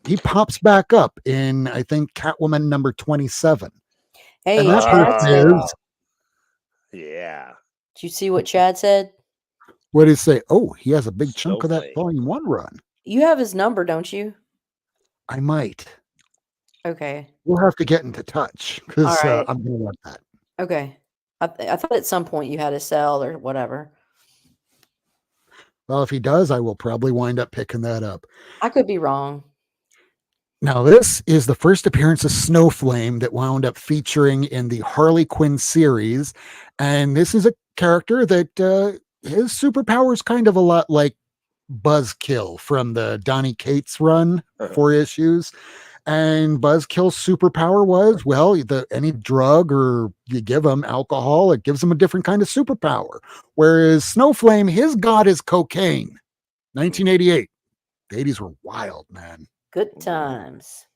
[SPEAKER 1] he pops back up in, I think, Catwoman number 27.
[SPEAKER 2] Hey,
[SPEAKER 1] And that
[SPEAKER 2] Chad
[SPEAKER 1] book
[SPEAKER 2] said,
[SPEAKER 1] is,
[SPEAKER 3] Yeah.
[SPEAKER 2] did you see what Chad said?
[SPEAKER 1] what did he say? Oh, he has a big chunk of that
[SPEAKER 3] Snowflake.
[SPEAKER 1] volume 1 run.
[SPEAKER 2] You have his number, don't you?
[SPEAKER 1] I might.
[SPEAKER 2] Okay.
[SPEAKER 1] We'll have to get into touch because
[SPEAKER 2] All right.
[SPEAKER 1] I'm going to want that.
[SPEAKER 2] Okay. I thought at some point you had a cell or whatever.
[SPEAKER 1] Well, if he does, I will probably wind up picking that up.
[SPEAKER 2] I could be wrong.
[SPEAKER 1] Now, this is the first appearance of Snowflame that wound up featuring in the Harley Quinn series. And this is a character that his superpower is kind of a lot like Buzzkill from the Donny Cates run, 4 issues. And Buzzkill's superpower was, well, any drug or you give him alcohol, it gives him a different kind of superpower. Whereas Snowflame, his god is cocaine. 1988. The 80s were wild, man.
[SPEAKER 2] Good times.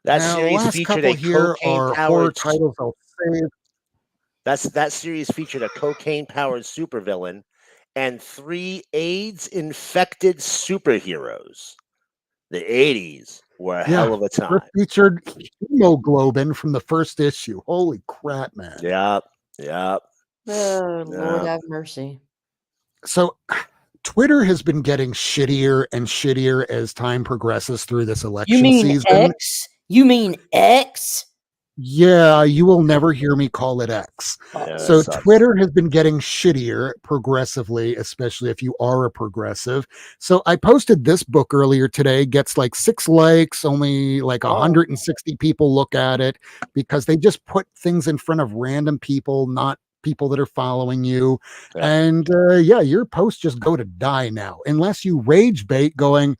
[SPEAKER 3] That
[SPEAKER 1] Now,
[SPEAKER 3] series
[SPEAKER 1] last
[SPEAKER 3] featured
[SPEAKER 1] couple
[SPEAKER 3] a
[SPEAKER 1] here are horror
[SPEAKER 3] cocaine-powered.
[SPEAKER 1] titles I'll save.
[SPEAKER 3] That series featured a cocaine-powered supervillain and 3 AIDS-infected superheroes. The 80s were a hell of a time.
[SPEAKER 1] Featured hemoglobin from the first issue. Holy crap, man.
[SPEAKER 3] Yep.
[SPEAKER 2] Oh, Lord have mercy.
[SPEAKER 1] So Twitter has been getting shittier and shittier as time progresses through this election
[SPEAKER 2] You mean
[SPEAKER 1] season.
[SPEAKER 2] X? You mean X?
[SPEAKER 1] Yeah, you will never hear me call it X.
[SPEAKER 3] Yeah,
[SPEAKER 1] So
[SPEAKER 3] that sucks.
[SPEAKER 1] Twitter has been getting shittier progressively, especially if you are a progressive. So I posted this book earlier today, gets like 6 likes, only like 160 people look at it because they just put things in front of random people, not people that are following you.
[SPEAKER 3] Yeah.
[SPEAKER 1] And your posts just go to die now, unless you rage bait going,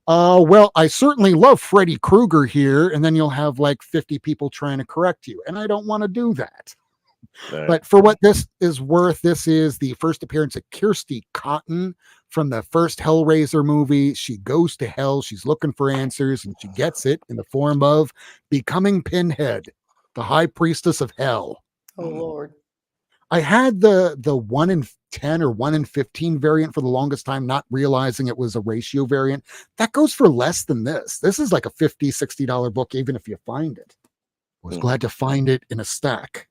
[SPEAKER 1] well, I certainly love Freddy Krueger here. And then you'll have like 50 people trying to correct you. And I don't want to do that.
[SPEAKER 3] Right.
[SPEAKER 1] But for what this is worth, this is the first appearance of Kirsty Cotton from the first Hellraiser movie. She goes to hell. She's looking for answers, and she gets it in the form of becoming Pinhead, the high priestess of hell.
[SPEAKER 2] Oh, Lord.
[SPEAKER 1] I had the 1 in 10 or 1 in 15 variant for the longest time, not realizing it was a ratio variant. That goes for less than this. This is like a $50, $60 book, even if you find it. I was glad to find it in a stack.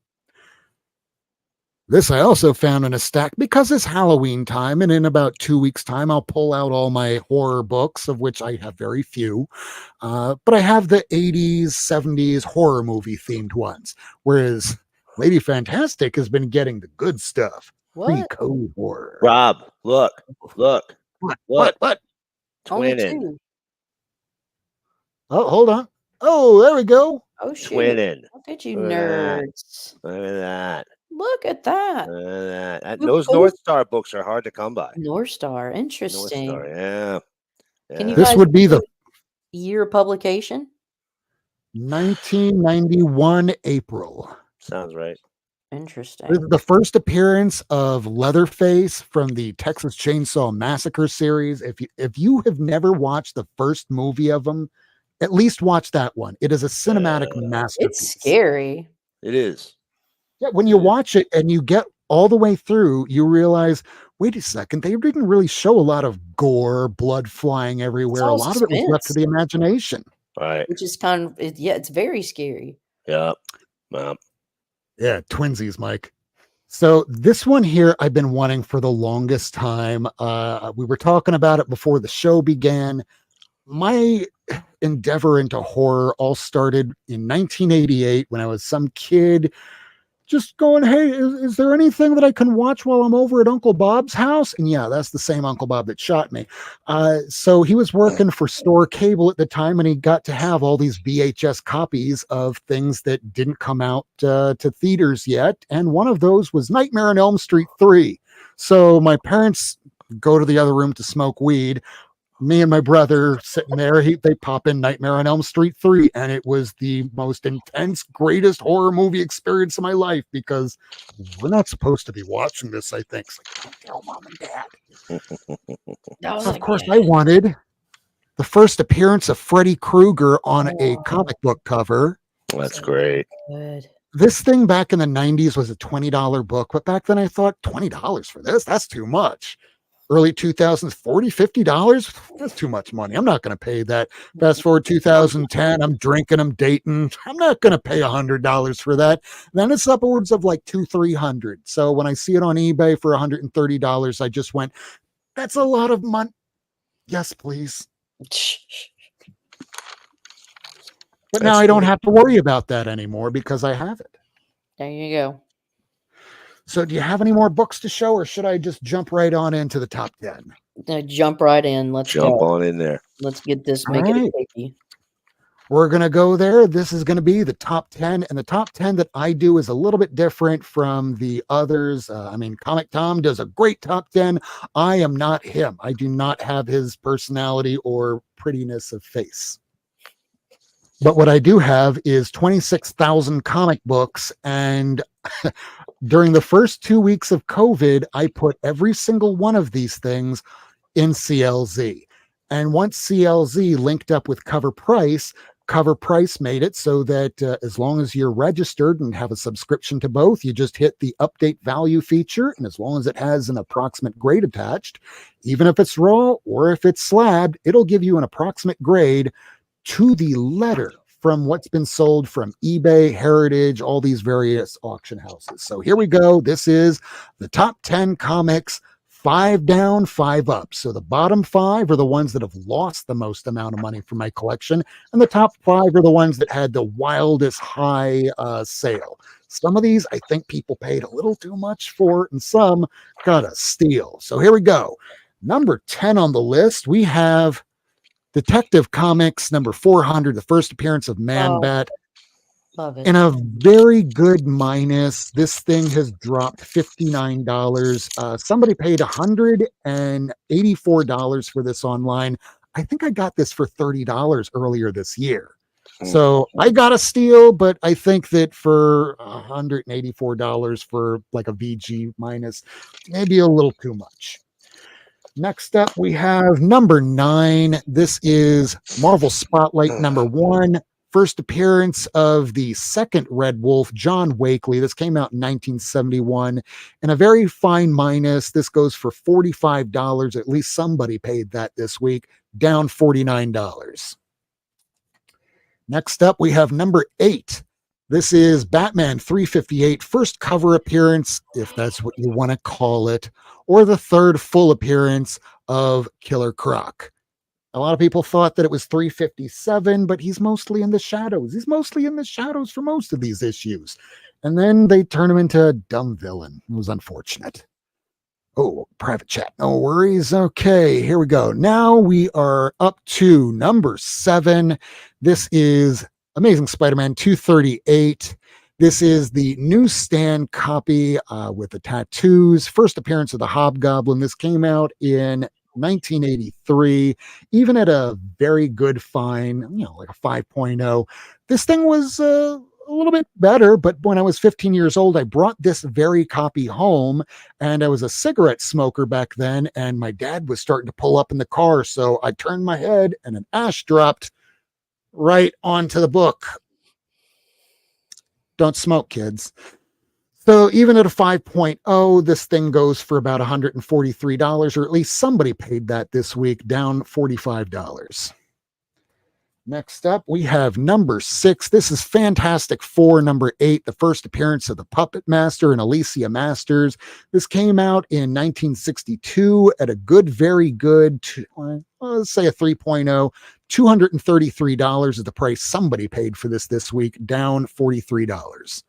[SPEAKER 1] This I also found in a stack because it's Halloween time, and in about 2 weeks' time, I'll pull out all my horror books, of which I have very few. But I have the 80s, 70s horror movie themed ones, whereas Lady Fantastic has been getting the good stuff.
[SPEAKER 2] What?
[SPEAKER 1] Pre-code horror.
[SPEAKER 3] Rob, look.
[SPEAKER 1] What?
[SPEAKER 2] Only
[SPEAKER 3] Twinning.
[SPEAKER 2] 2.
[SPEAKER 1] Oh, hold on. Oh, there we go.
[SPEAKER 2] Oh, shoot.
[SPEAKER 3] Twinning.
[SPEAKER 2] Look at you
[SPEAKER 3] Look at that.
[SPEAKER 2] nerds.
[SPEAKER 3] Look at that.
[SPEAKER 2] Look at that.
[SPEAKER 3] Look at that.
[SPEAKER 2] Look,
[SPEAKER 3] Those
[SPEAKER 2] oh.
[SPEAKER 3] North Star books are hard to come by.
[SPEAKER 2] North Star.
[SPEAKER 3] North
[SPEAKER 2] Interesting.
[SPEAKER 3] Star, yeah.
[SPEAKER 2] Can you
[SPEAKER 1] This
[SPEAKER 2] guys
[SPEAKER 1] would be the
[SPEAKER 2] put year of publication?
[SPEAKER 1] 1991 April.
[SPEAKER 3] Sounds right.
[SPEAKER 2] Interesting.
[SPEAKER 1] This is the first appearance of Leatherface from the Texas Chainsaw Massacre series. If you have never watched the first movie of them, at least watch that one. It is a cinematic masterpiece.
[SPEAKER 2] It's scary.
[SPEAKER 3] It is.
[SPEAKER 1] Yeah, when you watch it and you get all the way through, you realize, wait a second, they didn't really show a lot of gore, blood flying everywhere. A
[SPEAKER 2] all
[SPEAKER 1] lot of it was left to
[SPEAKER 2] suspense.
[SPEAKER 1] the imagination.
[SPEAKER 3] Right.
[SPEAKER 2] Which is kind of, it's very scary.
[SPEAKER 3] Yep. Well,
[SPEAKER 1] Yeah, twinsies, Mike. So this one here, I've been wanting for the longest time. We were talking about it before the show began. My endeavor into horror all started in 1988 when I was some kid just going, hey, is there anything that I can watch while I'm over at Uncle Bob's house? And yeah, that's the same Uncle Bob that shot me. So he was working for Store Cable at the time, and he got to have all these VHS copies of things that didn't come out to theaters yet. And one of those was Nightmare on Elm Street 3. So my parents go to the other room to smoke weed. Me and my brother sitting there, they pop in Nightmare on Elm Street 3, and it was the most intense, greatest horror movie experience of my life, because we're not supposed to be watching this, I think. It's like, don't tell mom and dad. Of course, I wanted the first appearance of Freddy Krueger on a comic book cover.
[SPEAKER 3] That's great.
[SPEAKER 2] Good.
[SPEAKER 1] This thing back in the 90s was a $20 book, but back then I thought $20 for this? That's too much. Early 2000s, $40, $50? That's too much money. I'm not going to pay that. Fast forward 2010, I'm drinking, I'm dating. I'm not going to pay $100 for that. Then it's upwards of like $200-$300. So when I see it on eBay for $130, I just went, that's a lot of money. Yes, please. But now I don't have to worry about that anymore because I have it.
[SPEAKER 2] There you go.
[SPEAKER 1] So do you have any more books to show, or should I just jump right on into the top 10?
[SPEAKER 2] Jump right in. Let's
[SPEAKER 3] Jump
[SPEAKER 2] go.
[SPEAKER 3] on in there.
[SPEAKER 2] Let's get this,
[SPEAKER 1] All
[SPEAKER 2] make it
[SPEAKER 1] right.
[SPEAKER 2] a quickie.
[SPEAKER 1] We're going to go there. This is going to be the top 10. And the top 10 that I do is a little bit different from the others. Comic Tom does a great top 10. I am not him. I do not have his personality or prettiness of face. But what I do have is 26,000 comic books. And during the first 2 weeks of COVID, I put every single one of these things in CLZ. And once CLZ linked up with CovrPrice made it so that as long as you're registered and have a subscription to both, you just hit the update value feature. And as long as it has an approximate grade attached, even if it's raw or if it's slabbed, it'll give you an approximate grade to the letter from what's been sold from eBay, Heritage, all these various auction houses. So here we go. This is the top 10 comics, 5 down, 5 up. So the bottom 5 are the ones that have lost the most amount of money from my collection, and the top 5 are the ones that had the wildest high sale. Some of these I think people paid a little too much for, and some got a steal. So here we go. Number 10 on the list, we have Detective Comics number 400, the first appearance of Man-Bat.
[SPEAKER 2] Love it.
[SPEAKER 1] In a very good minus, this thing has dropped $59. Somebody paid $184 for this online. I think I got this for $30 earlier this year. So I got a steal, but I think that for $184 for like a VG minus, maybe a little too much. Next up, we have number 9. This is Marvel Spotlight number 1. First appearance of the second Red Wolf, John Wakely. This came out in 1971. And a very fine minus. This goes for $45. At least somebody paid that this week, down $49. Next up, we have number 8. This is Batman 358, first cover appearance, if that's what you want to call it, or the third full appearance of Killer Croc. A lot of people thought that it was 357, but he's mostly in the shadows. He's mostly in the shadows for most of these issues. And then they turn him into a dumb villain. It was unfortunate. Oh, private chat. No worries. Okay, here we go. Now we are up to number 7. This is Amazing Spider-Man 238. This is the newsstand copy with the tattoos. First appearance of the Hobgoblin. This came out in 1983, even at a very good fine, like a 5.0. This thing was a little bit better, but when I was 15 years old, I brought this very copy home, and I was a cigarette smoker back then, and my dad was starting to pull up in the car, so I turned my head, and an ash dropped right onto the book. Don't smoke, kids. So even at a 5.0, this thing goes for about $143, or at least somebody paid that this week, down $45. Next up, we have number 6. This is Fantastic Four number 8, the first appearance of the Puppet Master and Alicia Masters. This came out in 1962 at a good, very good, let's say a 3.0. $233 is the price somebody paid for this week, down $43.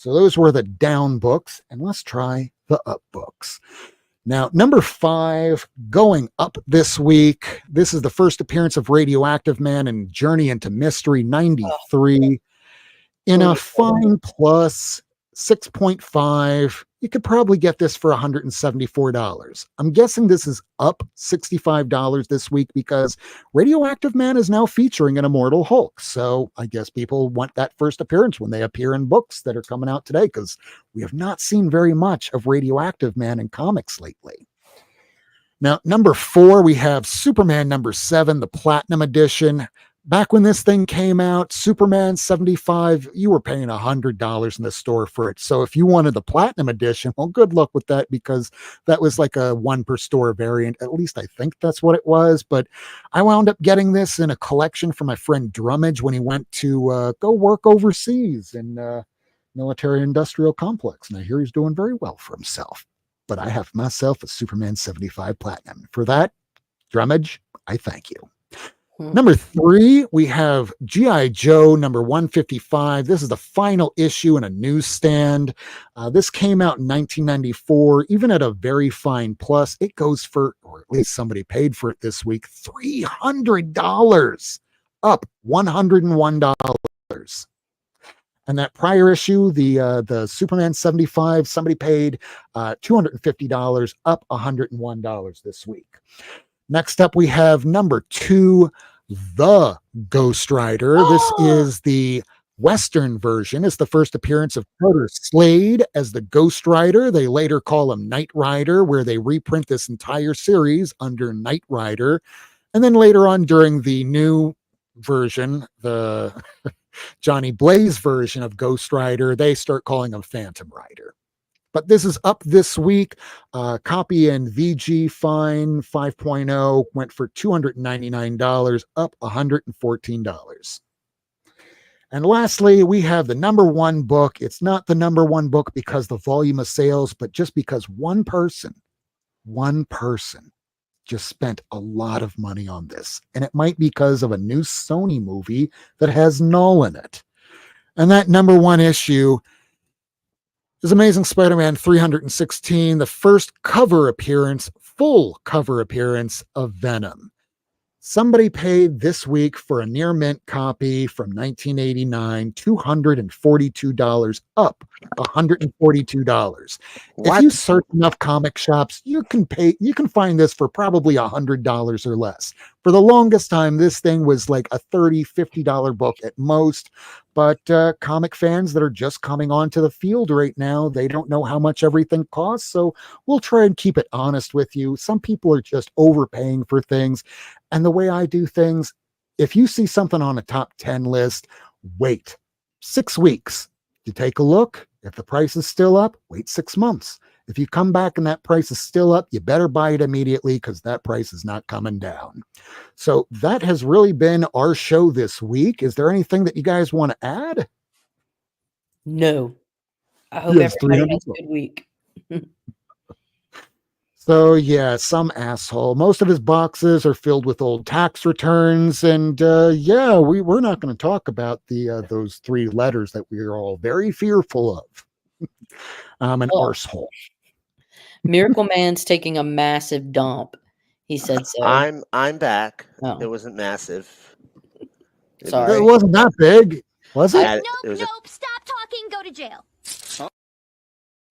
[SPEAKER 1] So those were the down books, and let's try the up books. Now, number 5, going up this week. This is the first appearance of Radioactive Man in Journey into Mystery 93. In a fine plus 6.5, you could probably get this for $174. I'm guessing this is up $65 this week because Radioactive Man is now featuring an Immortal Hulk. So I guess people want that first appearance when they appear in books that are coming out today, because we have not seen very much of Radioactive Man in comics lately. Now, number 4, we have Superman number 7, the Platinum Edition. Back when this thing came out, Superman 75, you were paying $100 in the store for it. So if you wanted the Platinum Edition, well, good luck with that, because that was like a 1 per store variant. At least I think that's what it was. But I wound up getting this in a collection from my friend Drummage when he went to go work overseas in military industrial complex. And I hear he's doing very well for himself. But I have myself a Superman 75 Platinum. For that, Drummage, I thank you. Number 3, we have G.I. Joe number 155. This is the final issue in a newsstand. This came out in 1994. Even at a very fine plus, it goes for, or at least somebody paid for it this week, $300, up $101. And that prior issue, the Superman 75, somebody paid $250, up $101 this week. Next up, we have number 2, The Ghost Rider. This is the Western version. It's the first appearance of Carter Slade as the Ghost Rider. They later call him Knight Rider, where they reprint this entire series under Knight Rider. And then later on, during the new version, the Johnny Blaze version of Ghost Rider, they start calling him Phantom Rider. But this is up this week. Copy in VG Fine 5.0 went for $299, up $114. And lastly, we have the number 1 book. It's not the number 1 book because the volume of sales, but just because one person just spent a lot of money on this. And it might be because of a new Sony movie that has Null in it. And that number 1 issue is Amazing Spider-Man 316, the first full cover appearance of Venom. Somebody paid this week for a near mint copy from 1989, $242, up $142.
[SPEAKER 3] What?
[SPEAKER 1] If you search enough comic shops, you can find this for probably $100 or less. For the longest time, this thing was like a $30, $50 book at most. But comic fans that are just coming onto the field right now, they don't know how much everything costs. So we'll try and keep it honest with you. Some people are just overpaying for things. And the way I do things, if you see something on a top 10 list, wait 6 weeks. You take a look. If the price is still up, wait 6 months. If you come back and that price is still up, you better buy it immediately, because that price is not coming down. So that has really been our show this week. Is there anything that you guys want to add?
[SPEAKER 2] No. I hope
[SPEAKER 1] Yes,
[SPEAKER 2] everybody has a good week.
[SPEAKER 1] So yeah, some asshole. Most of his boxes are filled with old tax returns, and we're not going to talk about those 3 letters that we are all very fearful of. An arsehole.
[SPEAKER 2] Miracleman's taking a massive dump. He said so.
[SPEAKER 3] I'm back.
[SPEAKER 2] Oh.
[SPEAKER 3] It wasn't massive.
[SPEAKER 2] Sorry.
[SPEAKER 1] It wasn't that big, was it?
[SPEAKER 6] Nope. Stop talking. Go to jail.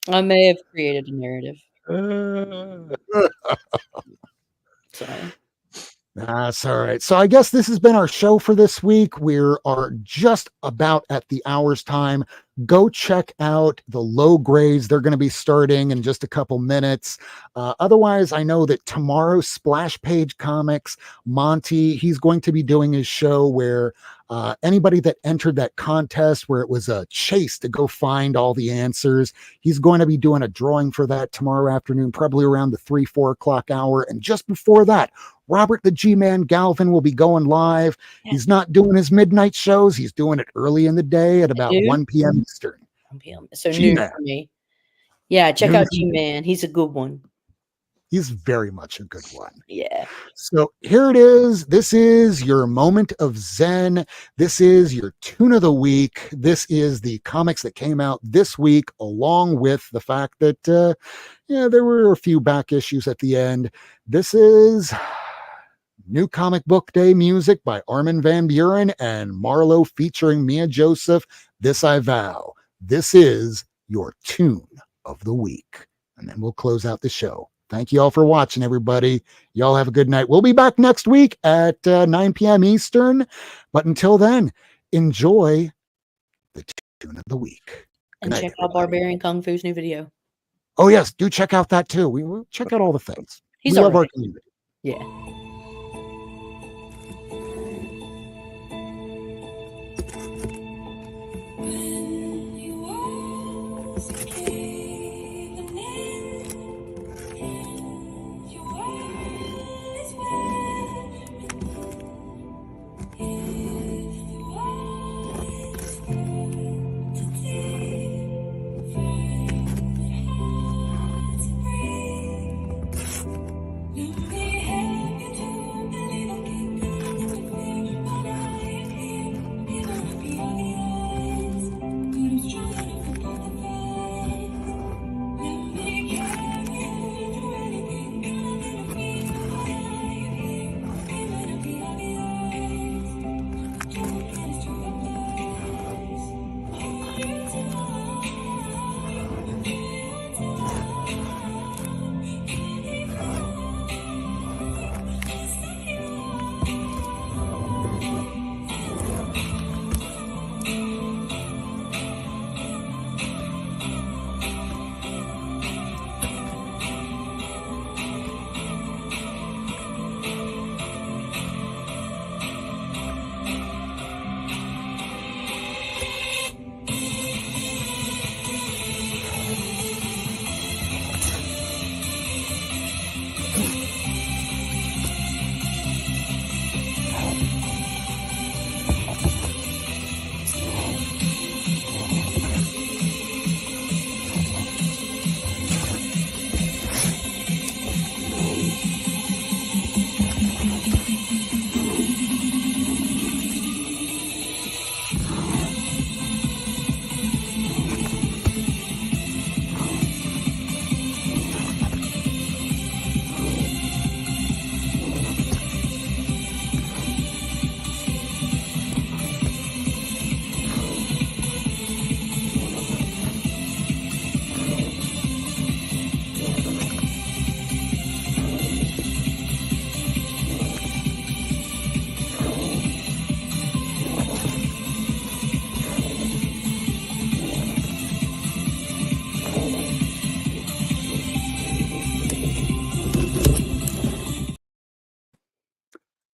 [SPEAKER 2] I may have created a narrative. Sorry.
[SPEAKER 1] That's all right. So I guess this has been our show for this week. We are just about at the hour's time. Go check out the low grades. They're going to be starting in just a couple minutes. Otherwise, I know that tomorrow, Splash Page Comics, Monty, he's going to be doing his show where anybody that entered that contest where it was a chase to go find all the answers, he's going to be doing a drawing for that tomorrow afternoon, probably around the 3-4 o'clock hour. And just before that, Robert the G-Man Galvin will be going live. Yeah. He's not doing his midnight shows. He's doing it early in the day at about 1 p.m. Eastern.
[SPEAKER 2] 1 p.m. So noon for me. Yeah, check out G-Man. He's a good one.
[SPEAKER 1] He's very much a good one.
[SPEAKER 2] Yeah.
[SPEAKER 1] So here it is. This is your moment of Zen. This is your tune of the week. This is the comics that came out this week, along with the fact that, there were a few back issues at the end. This is New Comic Book Day music by Armin van Buuren and Marlowe featuring Mia Joseph. This I vow. This is your tune of the week. And then we'll close out the show. Thank you all for watching, everybody. Y'all have a good night. We'll be back next week at 9 p.m. Eastern. But until then, enjoy the tune of the week.
[SPEAKER 2] And check out Barbarian Kung Fu's new video.
[SPEAKER 1] Oh, yes. Do check out that, too. We will check out all the things.
[SPEAKER 2] We
[SPEAKER 1] love our community.
[SPEAKER 2] Yeah.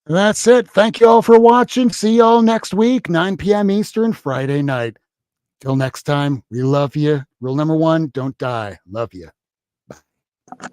[SPEAKER 1] That's it. Thank you all for watching. See y'all next week, 9 p.m. Eastern, Friday night. Till next time, we love you. Rule number 1, don't die. Love you. Bye.